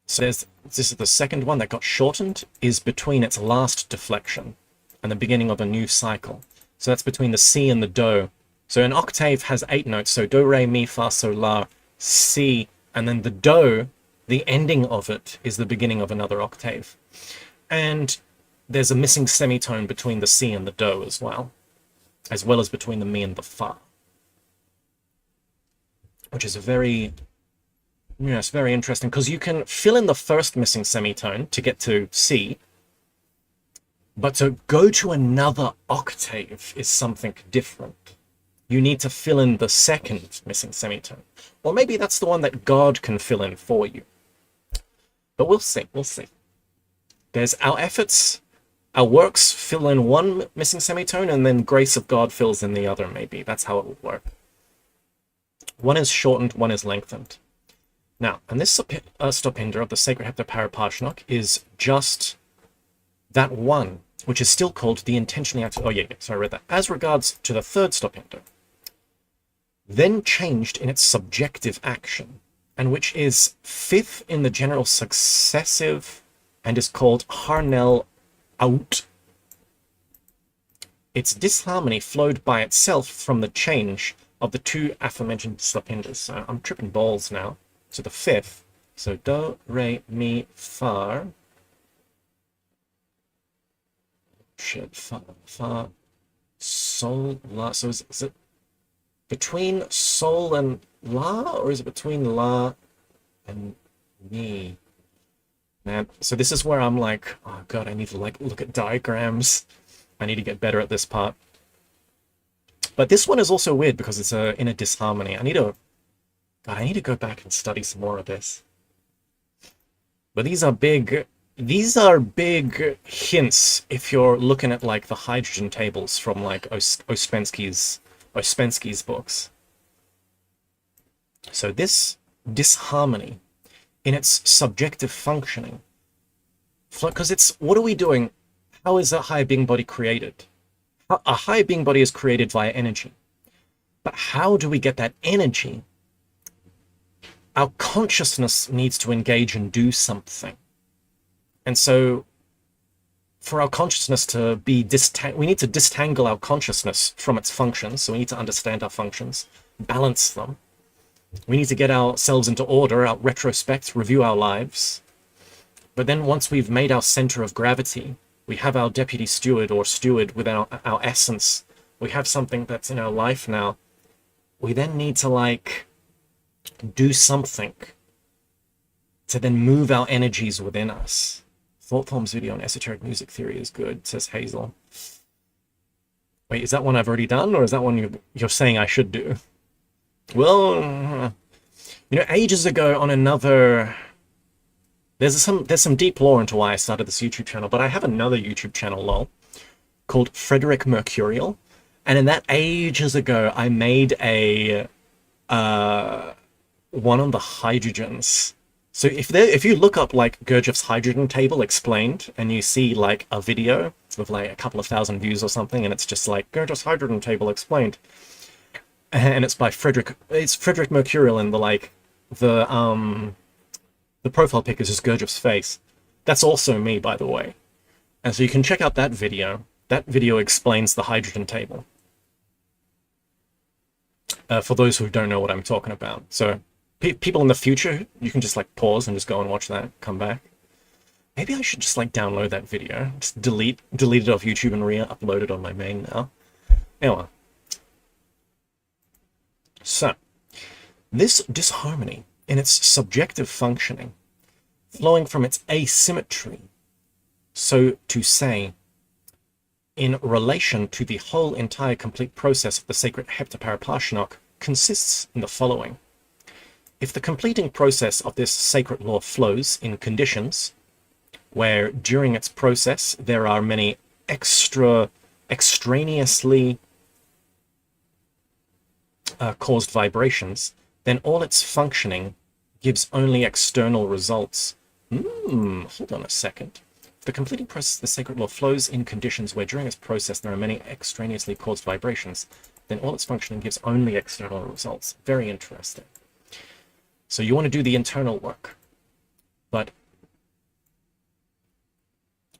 So this is the second one that got shortened, is between its last deflection and the beginning of a new cycle. So that's between the C and the Do. So an octave has 8 notes, so Do, Re, Mi, Fa, Sol, La, Si, and then the Do, the ending of it, is the beginning of another octave. And there's a missing semitone between the Si and the Do as well as between the Mi and the Fa. Which is a very, it's very interesting, because you can fill in the first missing semitone to get to C, but to go to another octave is something different. You need to fill in the second missing semitone. Or maybe that's the one that God can fill in for you. But we'll see, we'll see. There's our efforts, our works fill in one missing semitone, and then grace of God fills in the other, maybe. That's how it would work. One is shortened, one is lengthened. Now, and this stopinder of the sacred heptaparaparshinok is just that one, which is still called the intentionally active. Oh, yeah, so I read that. As regards to the third stopinder, then changed in its subjective action, and which is fifth in the general successive and is called Harnell out. Its disharmony flowed by itself from the change of the two aforementioned stopinders. So I'm tripping balls now. So the fifth, so Do, Re, Mi, Fa. Shit, Fa, Sol, La. So is it between Sol and La, or is it between La and Mi? Man, so this is where I'm like, oh god, I need to like look at diagrams. I need to get better at this part. But this one is also weird because it's in a disharmony. I need to go back and study some more of this. But these are big hints if you're looking at like the hydrogen tables from like Ouspensky's books. So this disharmony in its subjective functioning, because it's, what are we doing? How is a higher being body created? A higher being body is created via energy. But how do we get that energy? Our consciousness needs to engage and do something. And so for our consciousness to be we need to distangle our consciousness from its functions. So we need to understand our functions, balance them. We need to get ourselves into order, retrospect, review our lives. But then once we've made our center of gravity, we have our deputy steward or steward with our essence. We have something that's in our life now. We then need to like do something to then move our energies within us. Thought Form's video on esoteric music theory is good, says Hazel. Wait, is that one I've already done, or is that one you're saying I should do? Well, ages ago on another... There's some deep lore into why I started this YouTube channel, but I have another YouTube channel, lol, called Frederick Mercurial. And in that ages ago, I made a one on the hydrogens. So if you look up like Gurdjieff's hydrogen table explained, and you see like a video with like a couple of thousand views or something, and it's just like Gurdjieff's hydrogen table explained, and it's by Frederick Mercurial, and the profile pic is just Gurdjieff's face. That's also me, by the way. And so you can check out that video. That video explains the hydrogen table. For those who don't know what I'm talking about. So people in the future, you can just like pause and just go and watch that, come back. Maybe I should just like download that video, just delete it off YouTube and re-upload it on my main now. Anyway. So, this disharmony in its subjective functioning, flowing from its asymmetry, so to say, in relation to the whole entire complete process of the sacred heptaparaparshinok, consists in the following. If the completing process of this sacred law flows in conditions where during its process there are many extraneously caused vibrations, then all its functioning gives only external results. Hold on a second. The completing process of the sacred law flows in conditions where during its process there are many extraneously caused vibrations, then all its functioning gives only external results. Very interesting. So you want to do the internal work, but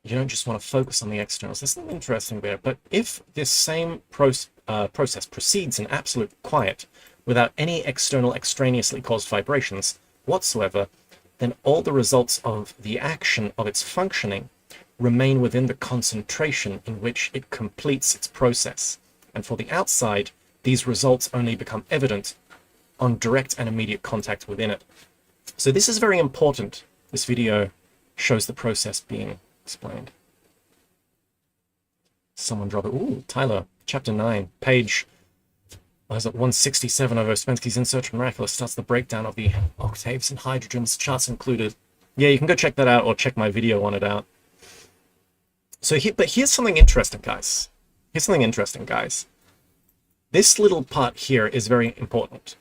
you don't just want to focus on the externals. There's something interesting there. But if this same process proceeds in absolute quiet, without any external extraneously caused vibrations whatsoever, then all the results of the action of its functioning remain within the concentration in which it completes its process. And for the outside, these results only become evident on direct and immediate contact within it. So this is very important. This video shows the process being explained. Someone drop it. Ooh, Tyler, chapter 9, page, was it 167 of Ouspensky's In Search of Miraculous, starts the breakdown of the octaves and hydrogens, charts included. Yeah, you can go check that out, or check my video on it out. So but here's something interesting, guys. This little part here is very important,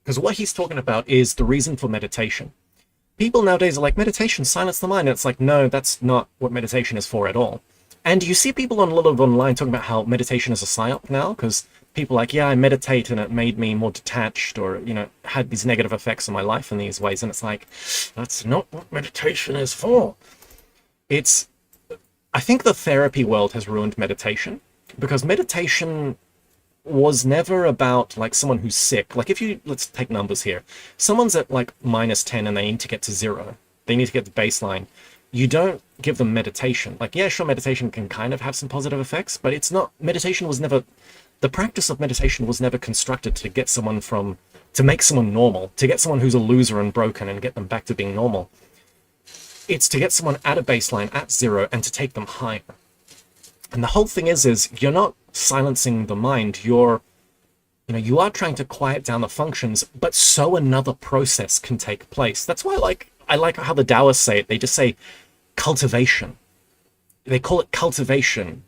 because what he's talking about is the reason for meditation. People nowadays are like, meditation, silence the mind. And it's like, no, that's not what meditation is for at all. And you see people on a lot of online talking about how meditation is a psyop now, because people are like, yeah, I meditate and it made me more detached, or, you know, had these negative effects on my life in these ways. And it's like, that's not what meditation is for. I think the therapy world has ruined meditation, because meditation was never about like someone who's sick. Like let's take numbers here. Someone's at like -10 and they need to get to 0. They need to get the baseline. You don't give them meditation. Like, yeah, sure, meditation can kind of have some positive effects, but it's not, the practice of meditation was never constructed to get someone to make someone normal, to get someone who's a loser and broken and get them back to being normal. It's to get someone at a baseline, at 0, and to take them higher. And the whole thing is you're not silencing the mind. You are trying to quiet down the functions, but so another process can take place. That's why I like how the Taoists say it. They just say cultivation. They call it cultivation.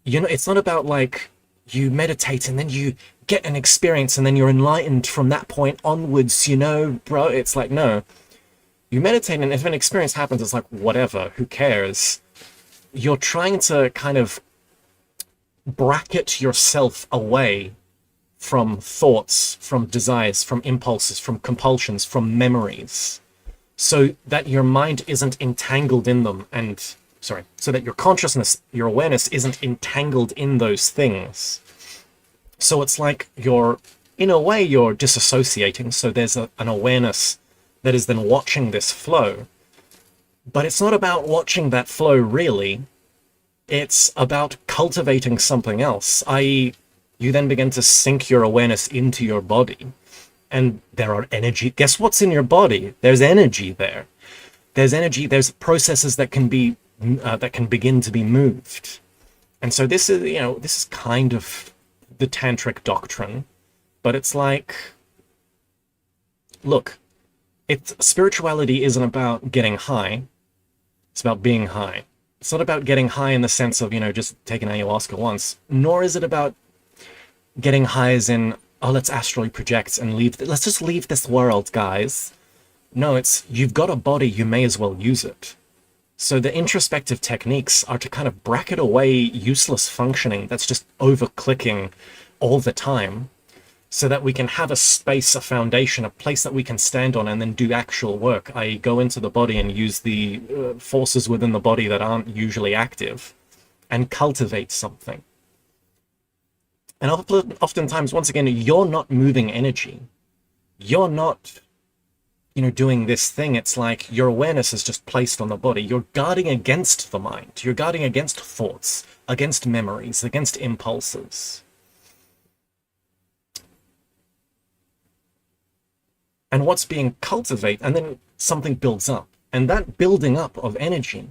You know, it's not about like you meditate and then you get an experience and then you're enlightened from that point onwards, you know, bro. It's like, no. You meditate, and if an experience happens, it's like, whatever, who cares? You're trying to kind of bracket yourself away from thoughts, from desires, from impulses, from compulsions, from memories, so that your mind isn't entangled in them, so that your consciousness, your awareness isn't entangled in those things. So it's like in a way, you're disassociating, so there's an awareness that is then watching this flow. But it's not about watching that flow, really. It's about cultivating something else, i.e., you then begin to sink your awareness into your body. And there are energy. Guess what's in your body? There's energy there. There's energy. There's processes that can begin to be moved. And so this is kind of the tantric doctrine, but it's like, look, spirituality isn't about getting high. It's about being high. It's not about getting high in the sense of, just taking ayahuasca once, nor is it about getting high as in, oh, let's astrally project and let's just leave this world, guys. No, you've got a body, you may as well use it. So the introspective techniques are to kind of bracket away useless functioning that's just over-clicking all the time, so that we can have a space, a foundation, a place that we can stand on and then do actual work, i.e. go into the body and use the forces within the body that aren't usually active and cultivate something. And oftentimes, once again, you're not moving energy. You're not, doing this thing. It's like your awareness is just placed on the body. You're guarding against the mind. You're guarding against thoughts, against memories, against impulses. And what's being cultivated, and then something builds up. And that building up of energy,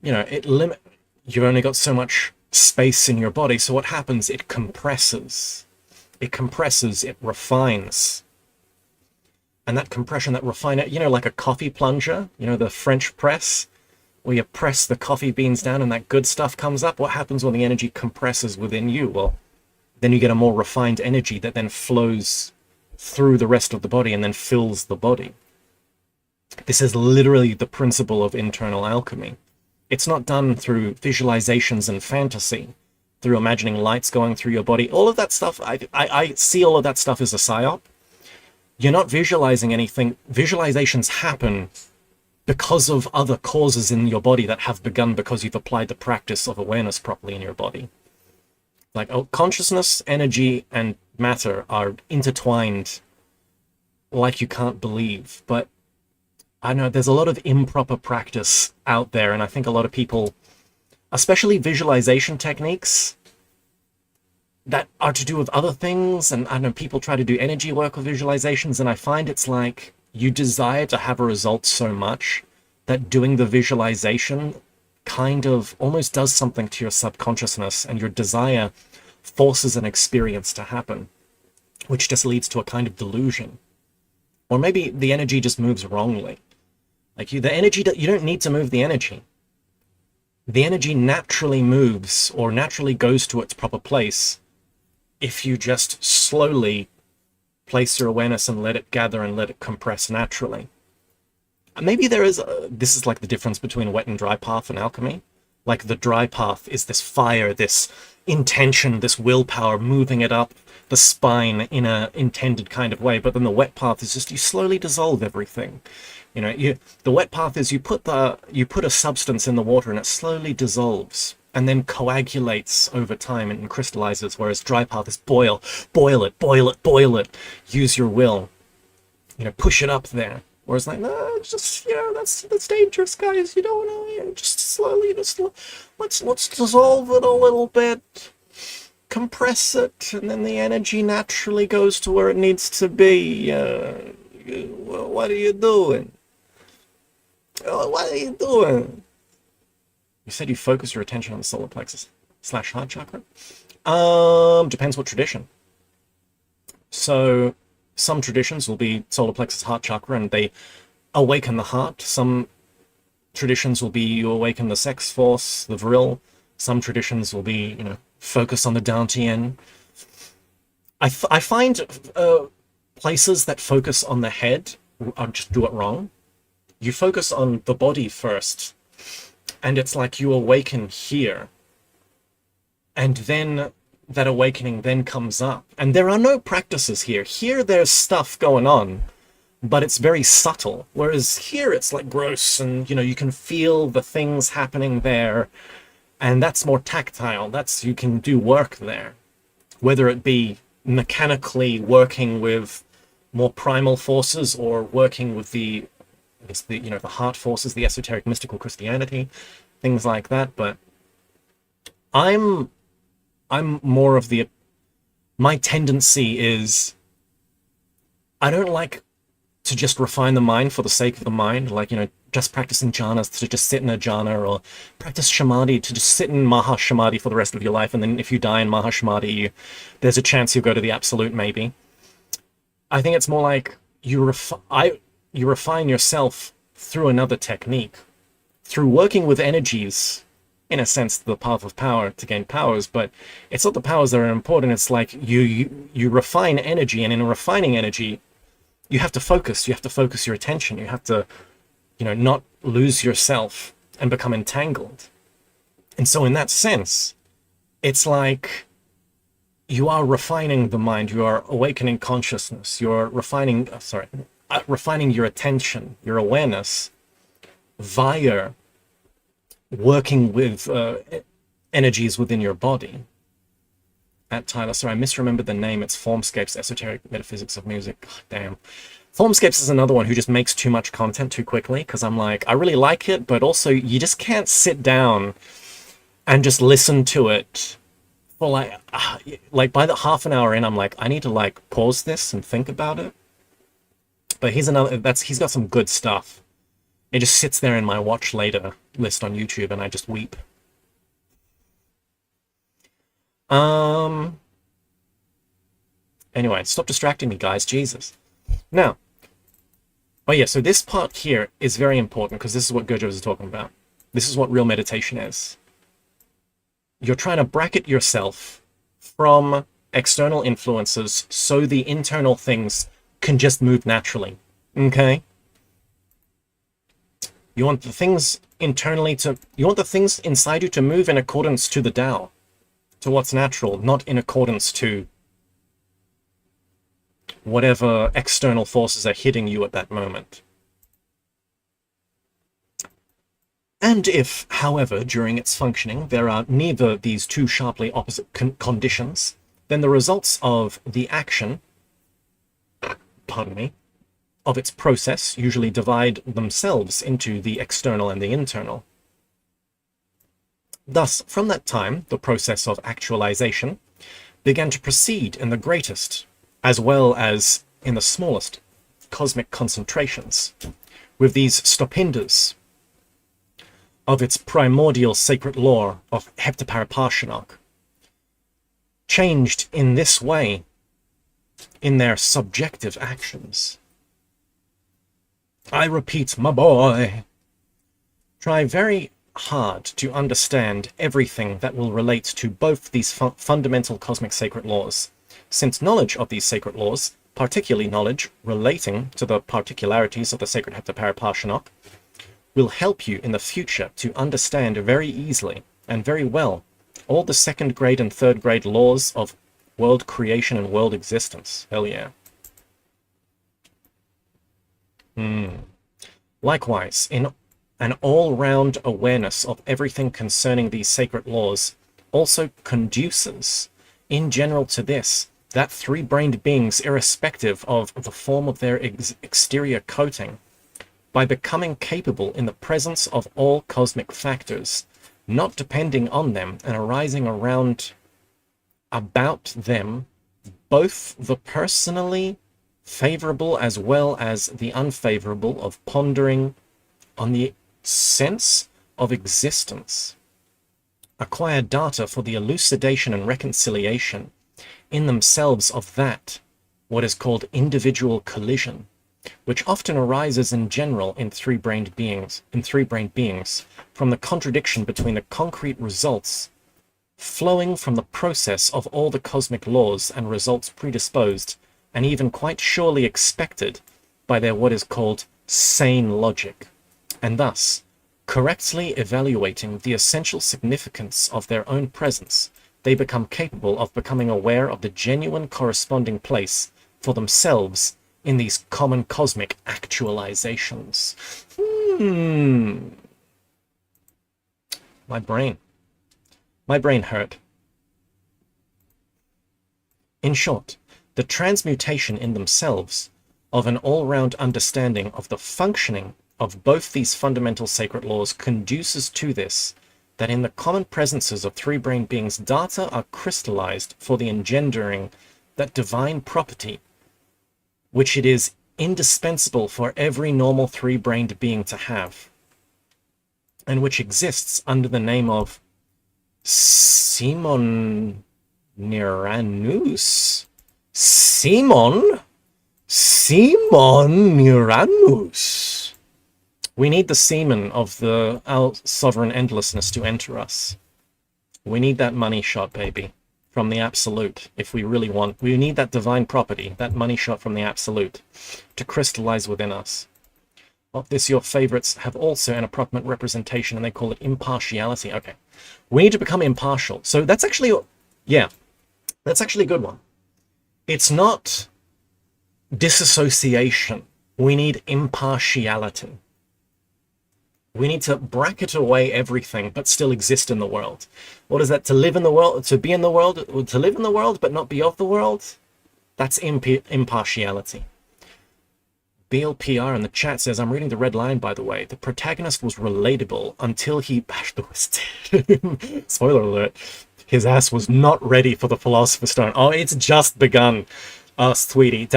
you've only got so much space in your body, so what happens? It compresses, it refines. And that compression, that refinement, like a coffee plunger, the French press, where you press the coffee beans down and that good stuff comes up. What happens when the energy compresses within you? Well, then you get a more refined energy that then flows through the rest of the body and then fills the body. This is literally the principle of internal alchemy. It's not done through visualizations and fantasy, through imagining lights going through your body. All of that stuff, I see all of that stuff as a psyop. You're not visualizing anything. Visualizations happen because of other causes in your body that have begun because you've applied the practice of awareness properly in your body. Like, oh, consciousness, energy, and matter are intertwined like you can't believe. But I know there's a lot of improper practice out there, and I think a lot of people, especially visualization techniques that are to do with other things, and I know people try to do energy work with visualizations, and I find it's like you desire to have a result so much that doing the visualization kind of almost does something to your subconsciousness, and your desire forces an experience to happen, which just leads to a kind of delusion. Or maybe the energy just moves wrongly. Like the energy, you don't need to move the energy. The energy naturally moves or naturally goes to its proper place if you just slowly place your awareness and let it gather and let it compress naturally. Maybe this is like the difference between wet and dry path in alchemy. Like the dry path is this fire, this intention, this willpower moving it up the spine in a intended kind of way. But then the wet path is just you slowly dissolve everything. You know, the wet path is you put a substance in the water and it slowly dissolves and then coagulates over time and crystallizes, whereas dry path is boil it, use your will, you know, push it up there. Whereas like, no, it's just, you know, that's dangerous, guys. You don't know, you know, just slowly, let's dissolve it a little bit, compress it, and then the energy naturally goes to where it needs to be. What are you doing? What are you doing? You said you focus your attention on the solar plexus / heart chakra? Depends what tradition. So some traditions will be solar plexus, heart chakra, and they awaken the heart. Some traditions will be you awaken the sex force, the viril. Some traditions will be, you know, focus on the dantian. I find places that focus on the head just do it wrong. You focus on the body first, and it's like you awaken here, and then that awakening then comes up. And there are no practices here. Here there's stuff going on, but it's very subtle. Whereas here it's like gross, and you know, you can feel the things happening there, and that's more tactile. You can do work there. Whether it be mechanically working with more primal forces or working with the heart forces, the esoteric mystical Christianity, things like that. But I'm more of my tendency is I don't like to just refine the mind for the sake of the mind, like, you know, just practicing jhanas to just sit in a jhana, or practice samadhi to just sit in maha samadhi for the rest of your life, and then if you die in maha samadhi, there's a chance you'll go to the absolute maybe. I think it's more like you refine yourself through another technique, through working with energies, in a sense, the path of power to gain powers, but it's not the powers that are important. It's like you refine energy, and in refining energy, you have to focus your attention. You have to, you know, not lose yourself and become entangled. And so in that sense, it's like you are refining the mind, you are awakening consciousness, you're refining your attention, your awareness, via working with energies within your body. At Tyler, sorry, I misremembered the name. It's Formscapes, Esoteric Metaphysics of Music. God, damn. Formscapes is another one who just makes too much content too quickly, because I'm like, I really like it, but also you just can't sit down and just listen to it for like by the half an hour in, I'm like, I need to like pause this and think about it. But he's got some good stuff. It just sits there in my watch later list on YouTube, and I just weep. Anyway, stop distracting me, guys. Jesus. Now, oh yeah, so this part here is very important, because this is what Gurdjieff is talking about. This is what real meditation is. You're trying to bracket yourself from external influences so the internal things can just move naturally. Okay? You want the things you want the things inside you to move in accordance to the Tao, to what's natural, not in accordance to whatever external forces are hitting you at that moment. And if, however, during its functioning, there are neither these two sharply opposite conditions, then the results of the action, of its process usually divide themselves into the external and the internal. Thus, from that time, the process of actualization began to proceed in the greatest, as well as in the smallest, cosmic concentrations, with these stopindas of its primordial sacred law of heptaparaparshinok, changed in this way in their subjective actions. I repeat, my boy, try very hard to understand everything that will relate to both these fundamental cosmic sacred laws, since knowledge of these sacred laws, particularly knowledge relating to the particularities of the sacred heptaparaparshinok, will help you in the future to understand very easily and very well all the second grade and third grade laws of world creation and world existence. Hell yeah. Likewise, in an all-round awareness of everything concerning these sacred laws also conduces, in general, to this, that three-brained beings, irrespective of the form of their exterior coating, by becoming capable in the presence of all cosmic factors, not depending on them and arising about them, both the personally favorable as well as the unfavorable, of pondering on the sense of existence, acquire data for the elucidation and reconciliation in themselves of that, what is called individual collision, which often arises in general in three-brained beings, from the contradiction between the concrete results flowing from the process of all the cosmic laws and results predisposed and even quite surely expected by their what is called sane logic, and thus correctly evaluating the essential significance of their own presence, they become capable of becoming aware of the genuine corresponding place for themselves in these common cosmic actualizations. My brain hurt. In short, the transmutation in themselves of an all-round understanding of the functioning of both these fundamental sacred laws conduces to this, that in the common presences of three-brained beings, data are crystallized for the engendering that divine property which it is indispensable for every normal three-brained being to have, and which exists under the name of Simon Niranus. Simon Niranus. We need the semen of our sovereign endlessness to enter us. We need that money shot, baby, from the absolute. If we really want, we need that divine property, that money shot from the absolute, to crystallize within us. Of this, your favorites have also an approximate representation, and they call it impartiality. Okay, we need to become impartial. So that's actually, yeah, that's actually a good one. It's not disassociation. We need impartiality. We need to bracket away everything, but still exist in the world. What is that? To live in the world, to be in the world, to live in the world, but not be of the world? That's impartiality. BLPR in the chat says, I'm reading the red line, by the way. The protagonist was relatable until he bashed the West. Spoiler alert. His ass was not ready for the Philosopher's Stone. Oh, it's just begun. Sweetie,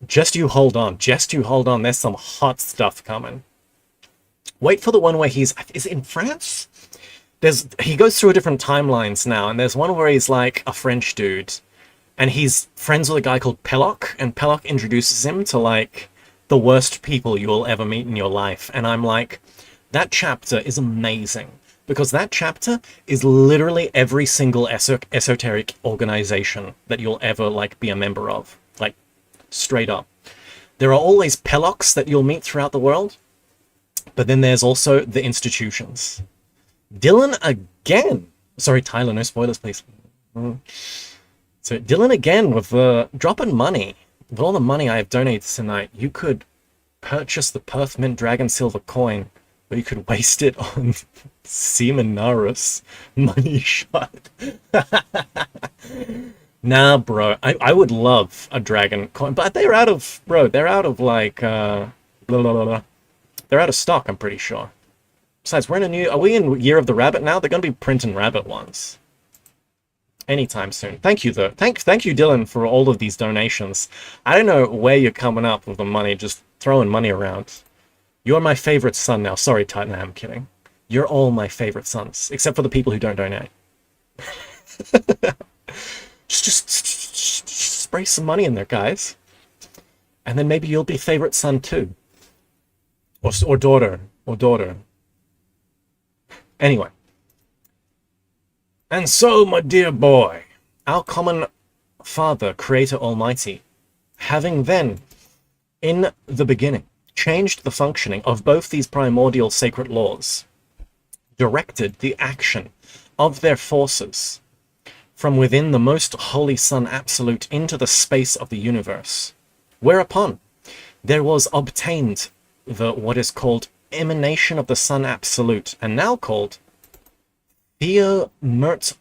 just you hold on. Just you hold on. There's some hot stuff coming. Wait for the one where is it in France? He goes through different timelines now, and there's one where he's like a French dude, and he's friends with a guy called Pelloc, and Pelloc introduces him to like the worst people you will ever meet in your life. And I'm like, that chapter is amazing. because that chapter is literally every single esoteric organization that you'll ever like be a member of, like straight up. There are always Pelocs that you'll meet throughout the world, but then there's also the institutions. Dylan again. Sorry, Tyler, no spoilers, please. So Dylan again with the dropping money. With all the money I have donated tonight, you could purchase the Perth Mint Dragon Silver coin, or you could waste it on Seminarus money shot. Nah, bro. I would love a dragon coin, but they're out of, bro, they're out of like, blah, blah, blah, blah. They're out of stock, I'm pretty sure. Besides, are we in Year of the Rabbit now? They're going to be printing rabbit ones. Anytime soon. Thank you, though. Thank you, Dylan, for all of these donations. I don't know where you're coming up with the money, just throwing money around. You're my favorite son now. Sorry, Titan, I'm kidding. You're all my favorite sons, except for the people who don't donate. just spray some money in there, guys. And then maybe you'll be favorite son, too. Or daughter. Or daughter. Anyway. And so, my dear boy, our common Father, Creator Almighty, having then, in the beginning, changed the functioning of both these primordial sacred laws, directed the action of their forces from within the most holy Sun Absolute into the space of the universe, whereupon there was obtained what is called emanation of the Sun Absolute, and now called Theomert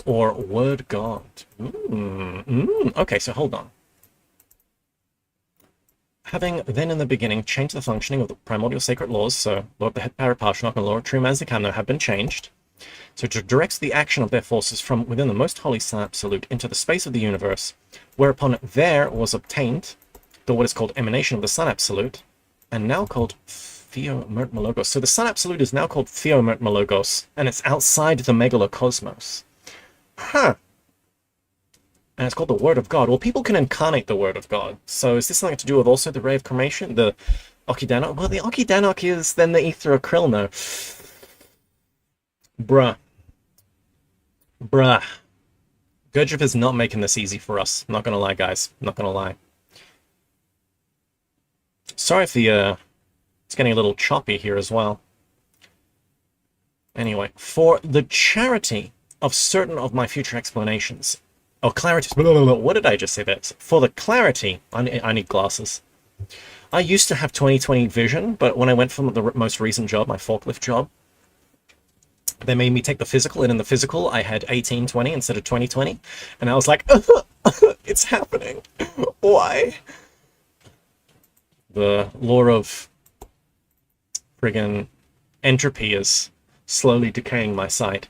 or Word God. Okay, so hold on. Having then in the beginning changed the functioning of the primordial sacred laws, so Lord the Head Paraparshnok and Lord True Manzikano have been changed, so to direct the action of their forces from within the most holy Sun Absolute into the space of the universe, whereupon there was obtained what is called emanation of the Sun Absolute, and now called Theomert. So the Sun Absolute is now called Theomert, and it's outside the megalocosmos. Huh. And it's called the Word of God. Well, people can incarnate the Word of God. So is this something to do with also the Ray of Cremation? The Okidanok? Well, the Okidanok is then the Ether of Krillno. Bruh. Gurdjieff is not making this easy for us. Not gonna lie, guys. Not gonna lie. Sorry if the, it's getting a little choppy here as well. Anyway, for the charity of certain of my future explanations, or clarity, what did I just say that? For the clarity, I need glasses. I used to have 20/20 vision, but when I went from the most recent job, my forklift job, they made me take the physical, and in the physical, I had 18/20 instead of 20/20, and I was like, it's happening. Why? The law of friggin' entropy is slowly decaying my sight,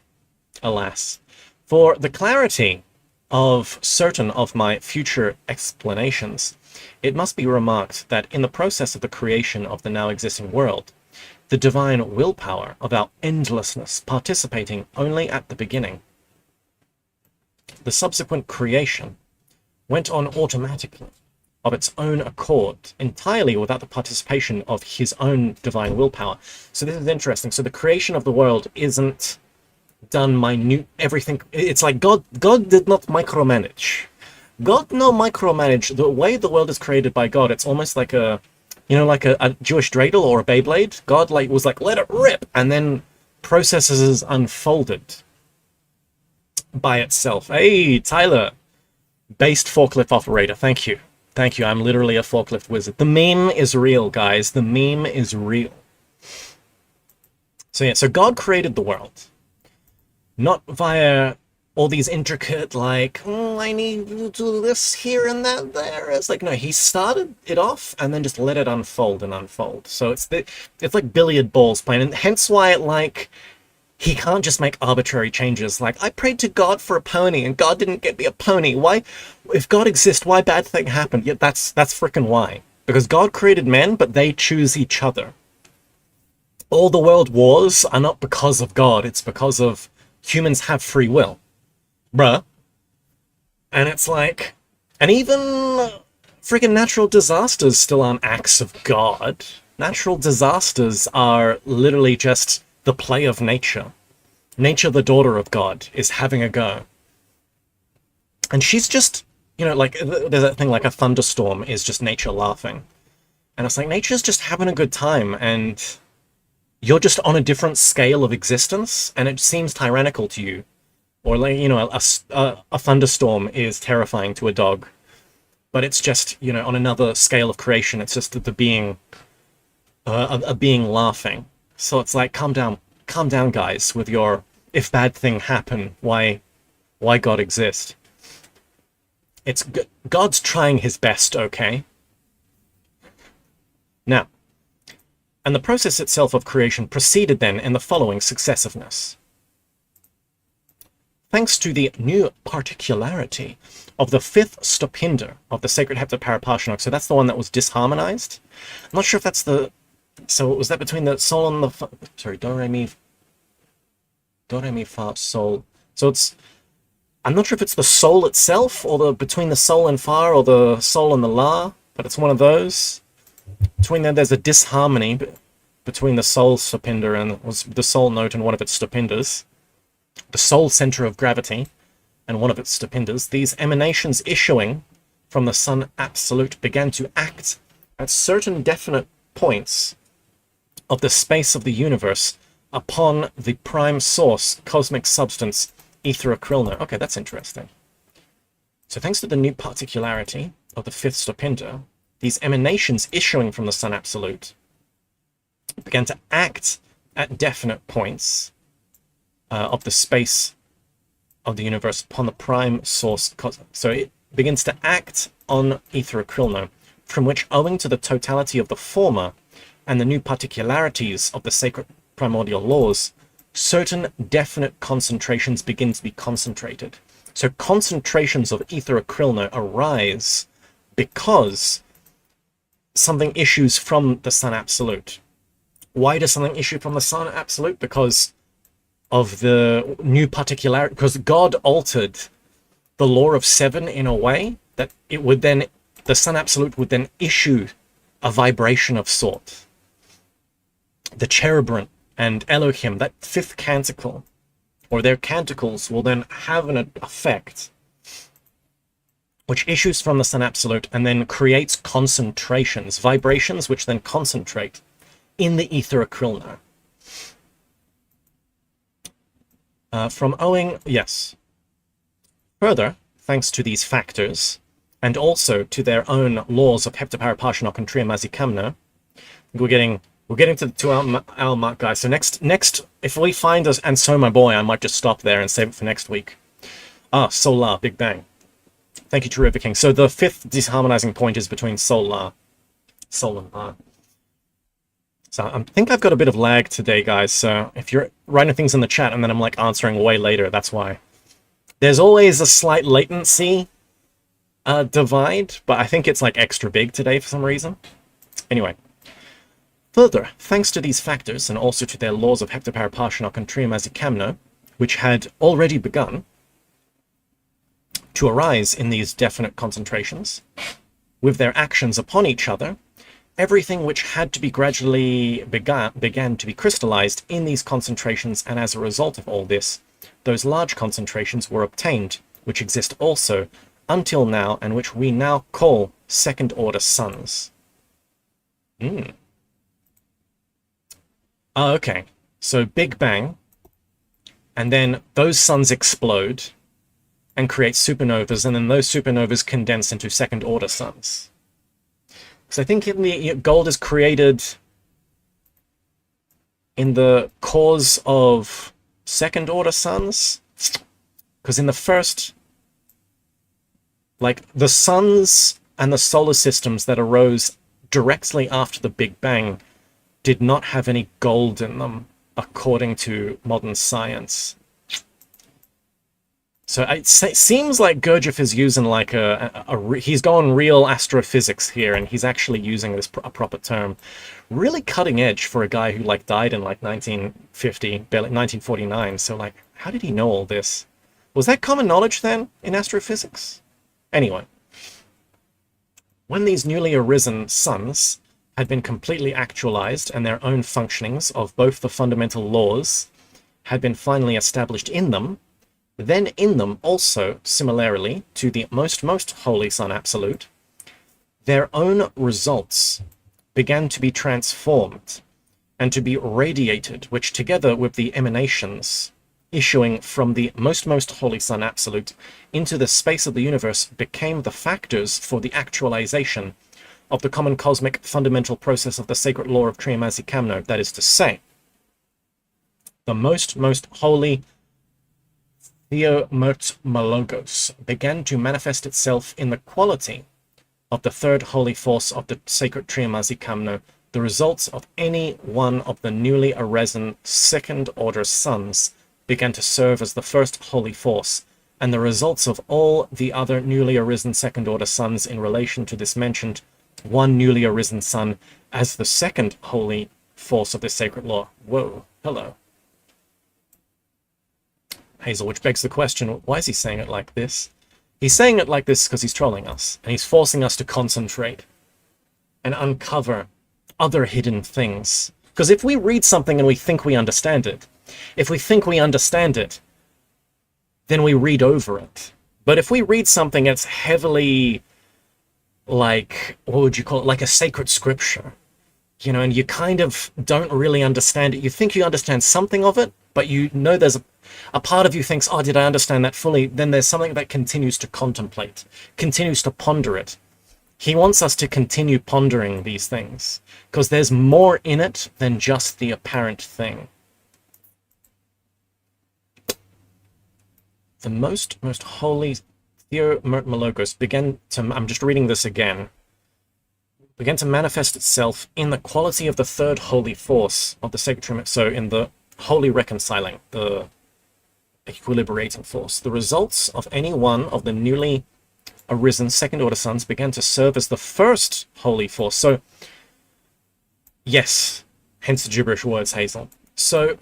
alas. For the clarity of certain of my future explanations, it must be remarked that in the process of the creation of the now existing world, the divine willpower of our endlessness participating only at the beginning, the subsequent creation went on automatically, of its own accord, entirely without the participation of his own divine willpower. So this is interesting. So the creation of the world isn't done minute, everything. It's like God did not micromanage. God no micromanage. The way the world is created by God, it's almost like a, you know, like a Jewish dreidel or a Beyblade. God was like, let it rip, and then processes unfolded by itself. Hey, Tyler, based forklift operator, thank you. Thank you, I'm literally a forklift wizard. The meme is real, guys. The meme is real. So yeah, so God created the world. Not via all these intricate, like, I need to do this here and that there. It's like, no, he started it off and then just let it unfold and unfold. So it's like billiard balls playing, and hence why, like, he can't just make arbitrary changes. Like, I prayed to God for a pony and God didn't get me a pony. Why? If God exists, why bad thing happened? Yeah, that's freaking why. Because God created men, but they choose each other. All the world wars are not because of God. It's because of humans have free will. Bruh. And it's like, and even freaking natural disasters still aren't acts of God. Natural disasters are literally just the play of nature. Nature, the daughter of God, is having a go. And she's just, you know, like, there's that thing like a thunderstorm is just nature laughing. And it's like, nature's just having a good time, and you're just on a different scale of existence, and it seems tyrannical to you. Or, like, you know, a thunderstorm is terrifying to a dog. But it's just, you know, on another scale of creation, it's just the being, a being laughing. So it's like, calm down, guys, with your, if bad thing happen, why God exist? It's God's trying his best, okay? Now, and the process itself of creation proceeded then in the following successiveness. Thanks to the new particularity of the fifth stopinder of the sacred heptaparaparshinok, so that's the one that was disharmonized. I'm not sure if that's the, so was that between the sol and the, sorry, do, re, mi, fa, sol. So it's, I'm not sure if it's the sol itself, or the between the sol and fa, or the sol and the la, but it's one of those. Between there, there's a disharmony between the sol stopinder and the sol note and one of its stopinders. The sol center of gravity and one of its stopinders. These emanations issuing from the sun absolute began to act at certain definite points of the space of the universe upon the prime source, cosmic substance, ether acrylna. Okay, that's interesting. So thanks to the new particularity of the fifth stopinder, these emanations issuing from the sun absolute began to act at definite points of the space of the universe upon the prime source. So it begins to act on ether acrylna, from which, owing to the totality of the former and the new particularities of the sacred primordial laws, certain definite concentrations begin to be concentrated. So concentrations of ether acrylna arise because something issues from the sun absolute. Why does something issue from the sun absolute? Because of the new particularity, because God altered the law of seven in a way that it would then, the sun absolute would then issue a vibration of sort. The cherubim and Elohim, that fifth canticle, or their canticles, will then have an effect which issues from the sun absolute and then creates concentrations, vibrations, which then concentrate in the ether acrylna. Yes. Further, thanks to these factors, and also to their own laws of heptaparaparshinok and triamazikamna, we're getting to the 2-hour mark, guys. So next, if we find us, and so my boy, I might just stop there and save it for next week. Solar, Big Bang. Thank you, Terrific King. So the fifth disharmonizing point is between Sol and La. So I think I've got a bit of lag today, guys. So if you're writing things in the chat and then I'm like answering way later, that's why. There's always a slight latency divide, but I think it's like extra big today for some reason. Anyway. Further, thanks to these factors and also to their laws of heptaparaparshinok and triamazikamna, which had already begun to arise in these definite concentrations, with their actions upon each other, everything which had to be gradually began to be crystallized in these concentrations, and as a result of all this, those large concentrations were obtained, which exist also until now, and which we now call second-order suns. Okay, so Big Bang, and then those suns explode and create supernovas, and then those supernovas condense into second-order suns. So I think gold is created in the cause of second-order suns, because in the first, like, the suns and the solar systems that arose directly after the Big Bang did not have any gold in them, according to modern science. So it seems like Gurdjieff is using like he's going real astrophysics here, and he's actually using this a proper term. Really cutting edge for a guy who like died in like 1950, 1949. So like, how did he know all this? Was that common knowledge then in astrophysics? Anyway, when these newly arisen suns had been completely actualized and their own functionings of both the fundamental laws had been finally established in them, then in them also, similarly to the most holy Son Absolute, their own results began to be transformed and to be radiated, which together with the emanations issuing from the most holy Son Absolute into the space of the universe became the factors for the actualization of the common cosmic fundamental process of the sacred law of Triamazi Kamno. That is to say, the most holy Theomert began to manifest itself in the quality of the third holy force of the sacred Triamazi Kamno, the results of any one of the newly arisen second order suns began to serve as the first holy force, and the results of all the other newly arisen second order suns in relation to this mentioned one newly arisen sun as the second holy force of this sacred law. Whoa, hello. Hazel, which begs the question, why is he saying it like this? He's saying it like this because he's trolling us, and he's forcing us to concentrate and uncover other hidden things. Because if we read something and we think we understand it, if we think we understand it, then we read over it. But if we read something that's heavily, like, what would you call it, like a sacred scripture, you know, and you kind of don't really understand it, you think you understand something of it, but you know there's a part of you thinks, oh, did I understand that fully? Then there's something that continues to contemplate, continues to ponder it. He wants us to continue pondering these things, because there's more in it than just the apparent thing. The most holy Theomert began to, I'm just reading this again, began to manifest itself in the quality of the third holy force of the sacred trinity, so in the holy reconciling, the equilibrating force. The results of any one of the newly arisen second order suns began to serve as the first holy force. So, yes, hence the gibberish words, Hazel. So,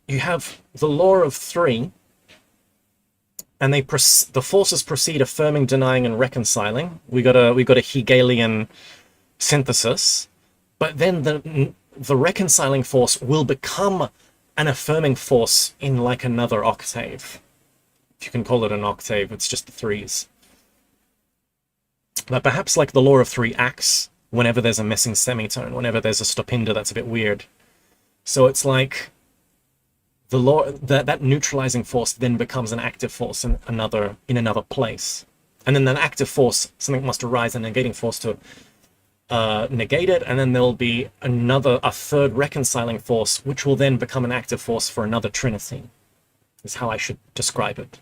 you have the law of three, and the forces proceed affirming, denying, and reconciling. We got a Hegelian synthesis, but then the reconciling force will become an affirming force in like another octave. If you can call it an octave, it's just the threes. But perhaps like the law of three acts whenever there's a missing semitone, whenever there's a stopinder that's a bit weird. So it's like the law that neutralizing force then becomes an active force in another place. And then an active force, something must arise, a negating force to negate it, and then there'll be a third reconciling force, which will then become an active force for another trinity, is how I should describe it.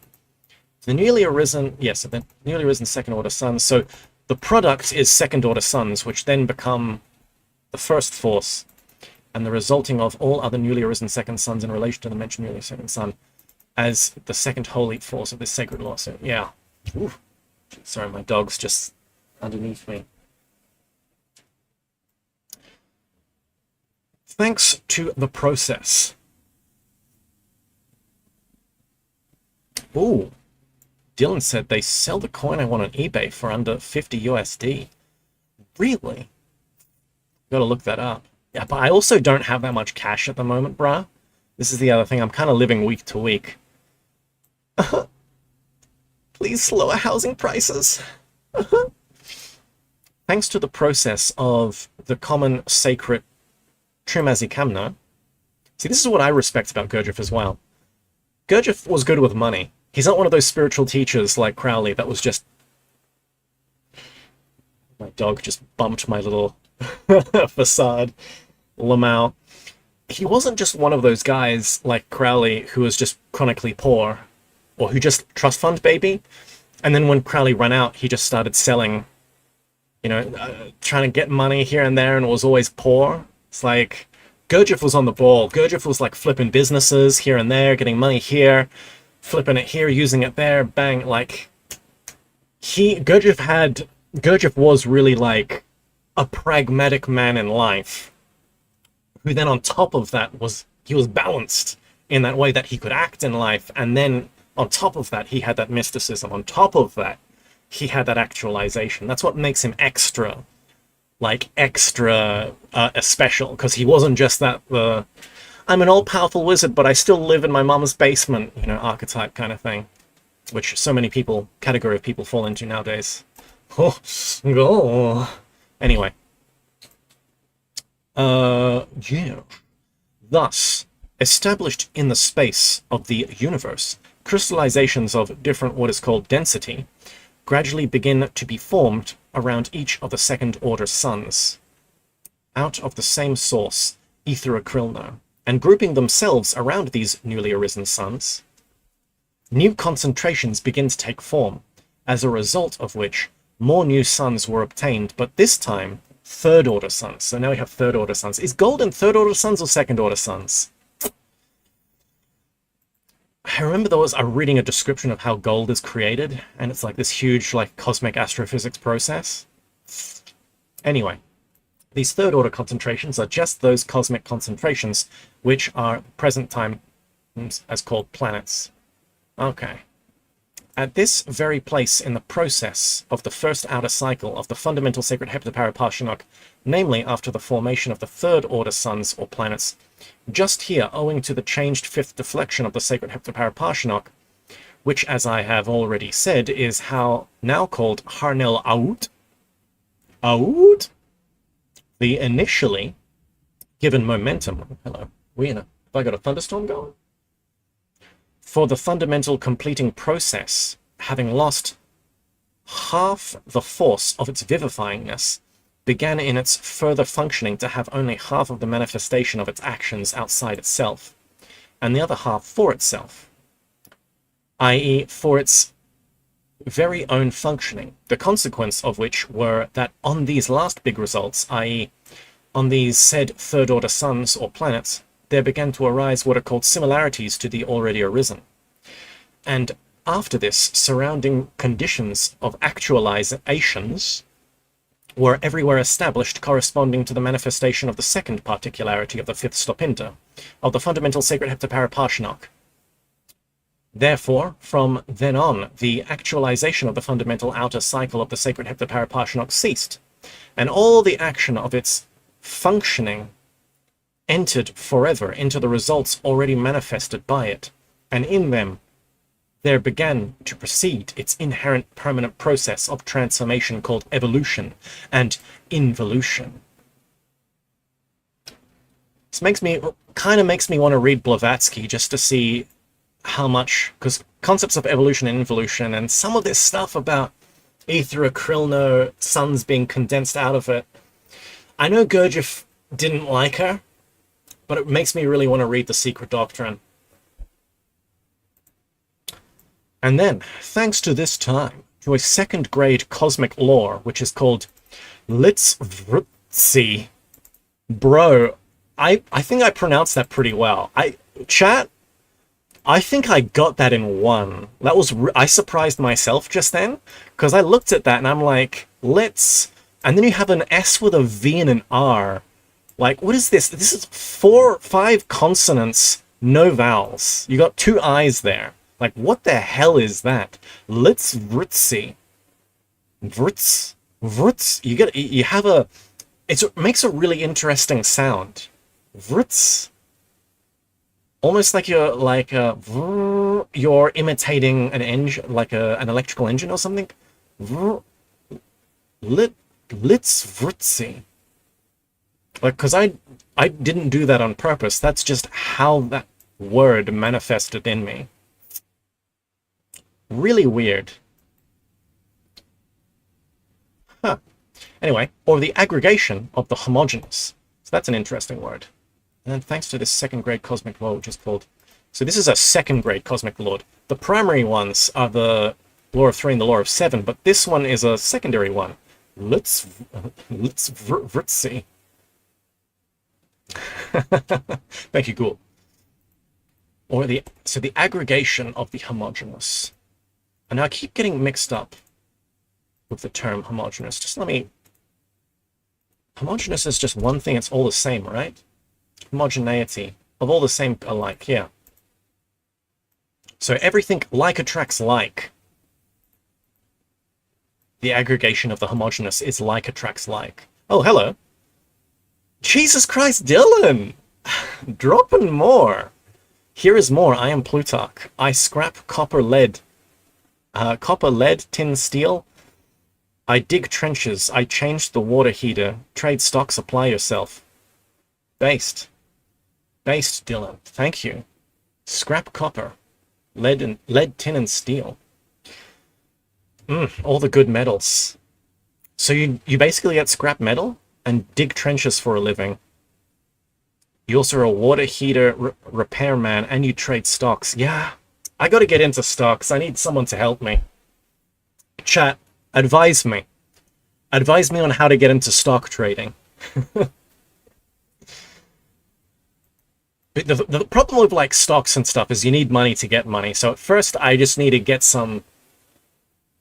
The newly arisen, yes, the newly arisen second order suns, so the product is second order suns, which then become the first force, and the resulting of all other newly arisen second suns in relation to the mentioned newly second sun as the second holy force of this sacred law. So, yeah. Ooh. Sorry, my dog's just underneath me. Thanks to the process. Ooh. Dylan said they sell the coin I want on eBay for under 50 USD. Really? Gotta look that up. Yeah, but I also don't have that much cash at the moment, bruh. This is the other thing. I'm kind of living week to week. Please lower housing prices. Thanks to the process of the common sacred Triamazi Kamno. See, this is what I respect about Gurdjieff as well. Gurdjieff was good with money. He's not one of those spiritual teachers like Crowley that was just... My dog just bumped my little facade. Lamau. He wasn't just one of those guys like Crowley who was just chronically poor, or who just trust fund baby, and then when Crowley ran out, he just started selling, trying to get money here and there, and was always poor. It's like, Gurdjieff was on the ball. Gurdjieff was like flipping businesses here and there, getting money here, flipping it here, using it there, bang, like, Gurdjieff was really like a pragmatic man in life, who then on top of that he was balanced in that way that he could act in life, and then on top of that he had that mysticism, on top of that he had that actualization. That's what makes him extra like extra special, because he wasn't just that I'm an all-powerful wizard, but I still live in my mom's basement, you know, archetype kind of thing, which so many category of people fall into nowadays. Oh. Anyway. Yeah. Thus, established in the space of the universe, crystallizations of different what is called density gradually begin to be formed around each of the second-order suns, out of the same source, Aethera Krillno, and grouping themselves around these newly arisen suns, new concentrations begin to take form, as a result of which more new suns were obtained, but this time third-order suns. So now we have third-order suns. Is gold in third-order suns or second-order suns? I remember reading a description of how gold is created, and it's like this huge, like, cosmic astrophysics process. Anyway, these third-order concentrations are just those cosmic concentrations, which are present time as called planets. Okay. At this very place in the process of the first outer cycle of the fundamental sacred heptaparaparshinok, namely after the formation of the third-order suns or planets, just here, owing to the changed fifth deflection of the sacred heptaparaparshinok, which, as I have already said, is now called Harnel Aut, the initially given momentum. Hello, have I got a thunderstorm going? For the fundamental completing process, having lost half the force of its vivifyingness, began in its further functioning to have only half of the manifestation of its actions outside itself, and the other half for itself, i.e. for its very own functioning, the consequence of which were that on these last big results, i.e. on these said third-order suns or planets, there began to arise what are called similarities to the already arisen. And after this, surrounding conditions of actualizations were everywhere established corresponding to the manifestation of the second particularity of the fifth stopinta, of the fundamental sacred heptaparaparshinok. Therefore, from then on, the actualization of the fundamental outer cycle of the sacred heptaparaparshinok ceased, and all the action of its functioning entered forever into the results already manifested by it, and in them there began to proceed its inherent permanent process of transformation called evolution and involution. This kind of makes me want to read Blavatsky just to see how much, because concepts of evolution and involution and some of this stuff about Aethera Krillno, suns being condensed out of it. I know Gurdjieff didn't like her, but it makes me really want to read The Secret Doctrine. And then, thanks to this time, to a second-grade cosmic lore, which is called Litzvrutsi. Bro, I think I pronounced that pretty well. Chat, I think I got that in one. I surprised myself just then, because I looked at that and I'm like, Litz, and then you have an S with a V and an R. Like, what is this? This is 5 consonants, no vowels. You got 2 I's there. Like, what the hell is that? Litzvrutsi. Vrutz. It makes a really interesting sound. Vrutz. Almost like you're imitating an engine, like an electrical engine or something. Litzvrutsi. Like, because I didn't do that on purpose. That's just how that word manifested in me. Really weird. Huh. Anyway, or the aggregation of the homogeneous. So that's an interesting word. And then thanks to this second-grade cosmic law, which is called... So this is a second-grade cosmic law. The primary ones are the law of 3 and the law of 7, but this one is a secondary one. Litzvrutsi. Thank you, Ghoul. Or the aggregation of the homogeneous. And now I keep getting mixed up with the term homogeneous. Just let me... Homogeneous is just one thing, it's all the same, right? Homogeneity. Of all the same alike, yeah. So everything like attracts like. The aggregation of the homogeneous is like attracts like. Oh, hello. Jesus Christ, Dylan! Dropping more. Here is more. I am Plutarch. I scrap copper, lead. Copper, lead, tin, steel. I dig trenches. I change the water heater. Trade stocks, apply yourself. Based. Based, Dylan. Thank you. Scrap copper. Lead, tin, and steel. All the good metals. So you basically get scrap metal and dig trenches for a living. You also are a water heater repairman, and you trade stocks. Yeah, I got to get into stocks. I need someone to help me. Chat, advise me. Advise me on how to get into stock trading. But the problem with like stocks and stuff is you need money to get money. So at first I just need to get some...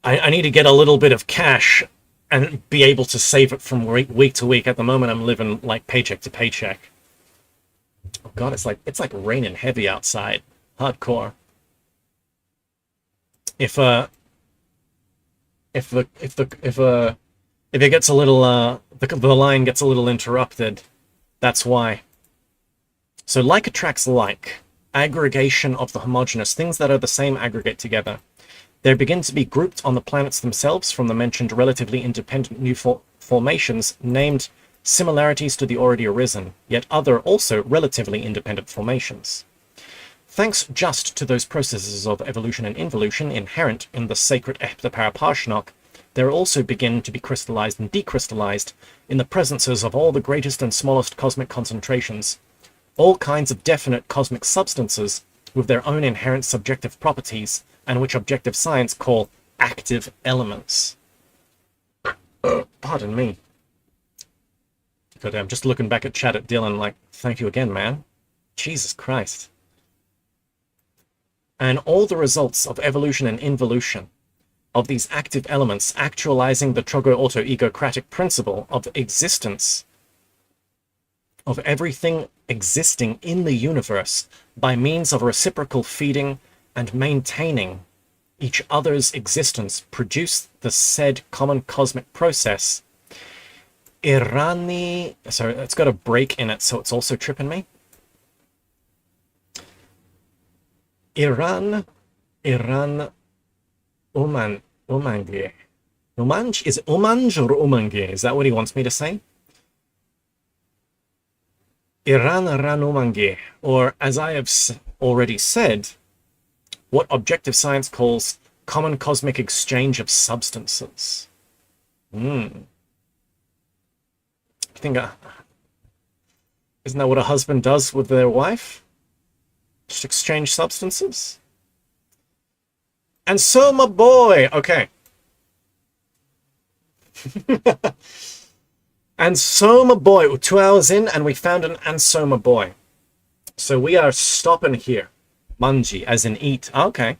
I need to get a little bit of cash and be able to save it from week to week. At the moment I'm living like paycheck to paycheck. Oh god, it's like raining heavy outside. Hardcore. If it gets a little the line gets a little interrupted, that's why. So like attracts like. Aggregation of the homogeneous, things that are the same aggregate together. They begin to be grouped on the planets themselves from the mentioned relatively independent new formations named similarities to the already arisen, yet other also relatively independent formations. Thanks just to those processes of evolution and involution inherent in the sacred Heptaparaparshnok, there also begin to be crystallized and decrystallized in the presences of all the greatest and smallest cosmic concentrations, all kinds of definite cosmic substances with their own inherent subjective properties, and which objective science call active elements. Pardon me. But I'm just looking back at chat at Dylan like, thank you again, man. Jesus Christ. And all the results of evolution and involution, of these active elements actualizing the trogo-auto-egocratic principle of existence, of everything existing in the universe by means of reciprocal feeding and maintaining each other's existence, produce the said common cosmic process. Irani, sorry, it's got a break in it, so it's also tripping me. Umangi. Umanj, is it Umanj or Umangi? Is that what he wants me to say? Umangi, or as I have already said, what objective science calls common cosmic exchange of substances. I think, isn't that what a husband does with their wife? Just exchange substances? And so, my boy, okay. And so, my boy, we're 2 hours in and we found an Ansoma boy. So we are stopping here. Manji, as in eat. Okay.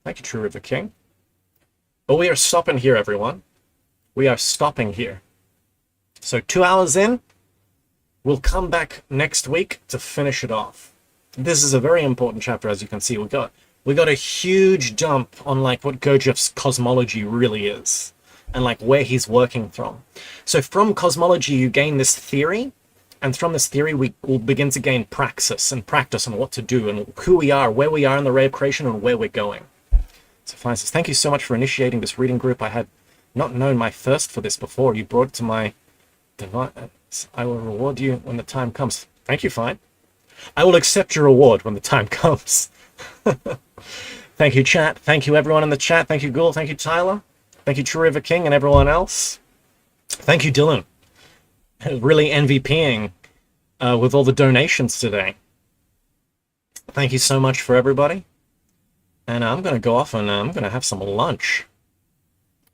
Thank you, True River King. But we are stopping here, everyone. We are stopping here. So 2 hours in, we'll come back next week to finish it off. This is a very important chapter, as you can see. We got a huge dump on like what Gurdjieff's cosmology really is, and like where he's working from. So from cosmology, you gain this theory, and from this theory, we will begin to gain praxis and practice on what to do and who we are, where we are in the ray of creation, and where we're going. So Francis, thank you so much for initiating this reading group. I had not known my thirst for this before. You brought it to my device. I will reward you when the time comes. Thank you, fine. I will accept your reward when the time comes. Thank you, chat. Thank you, everyone in the chat. Thank you, Ghoul. Thank you, Tyler. Thank you, True River King, and everyone else. Thank you, Dylan. Really MVPing with all the donations today. Thank you so much for everybody. And I'm going to go off and I'm going to have some lunch.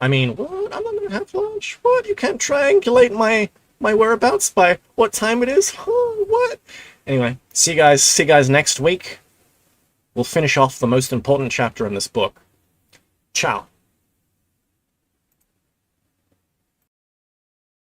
I mean, what? I'm not going to have lunch? What? You can't triangulate my whereabouts by what time it is? Oh, what? Anyway, see you guys next week. We'll finish off the most important chapter in this book. Ciao.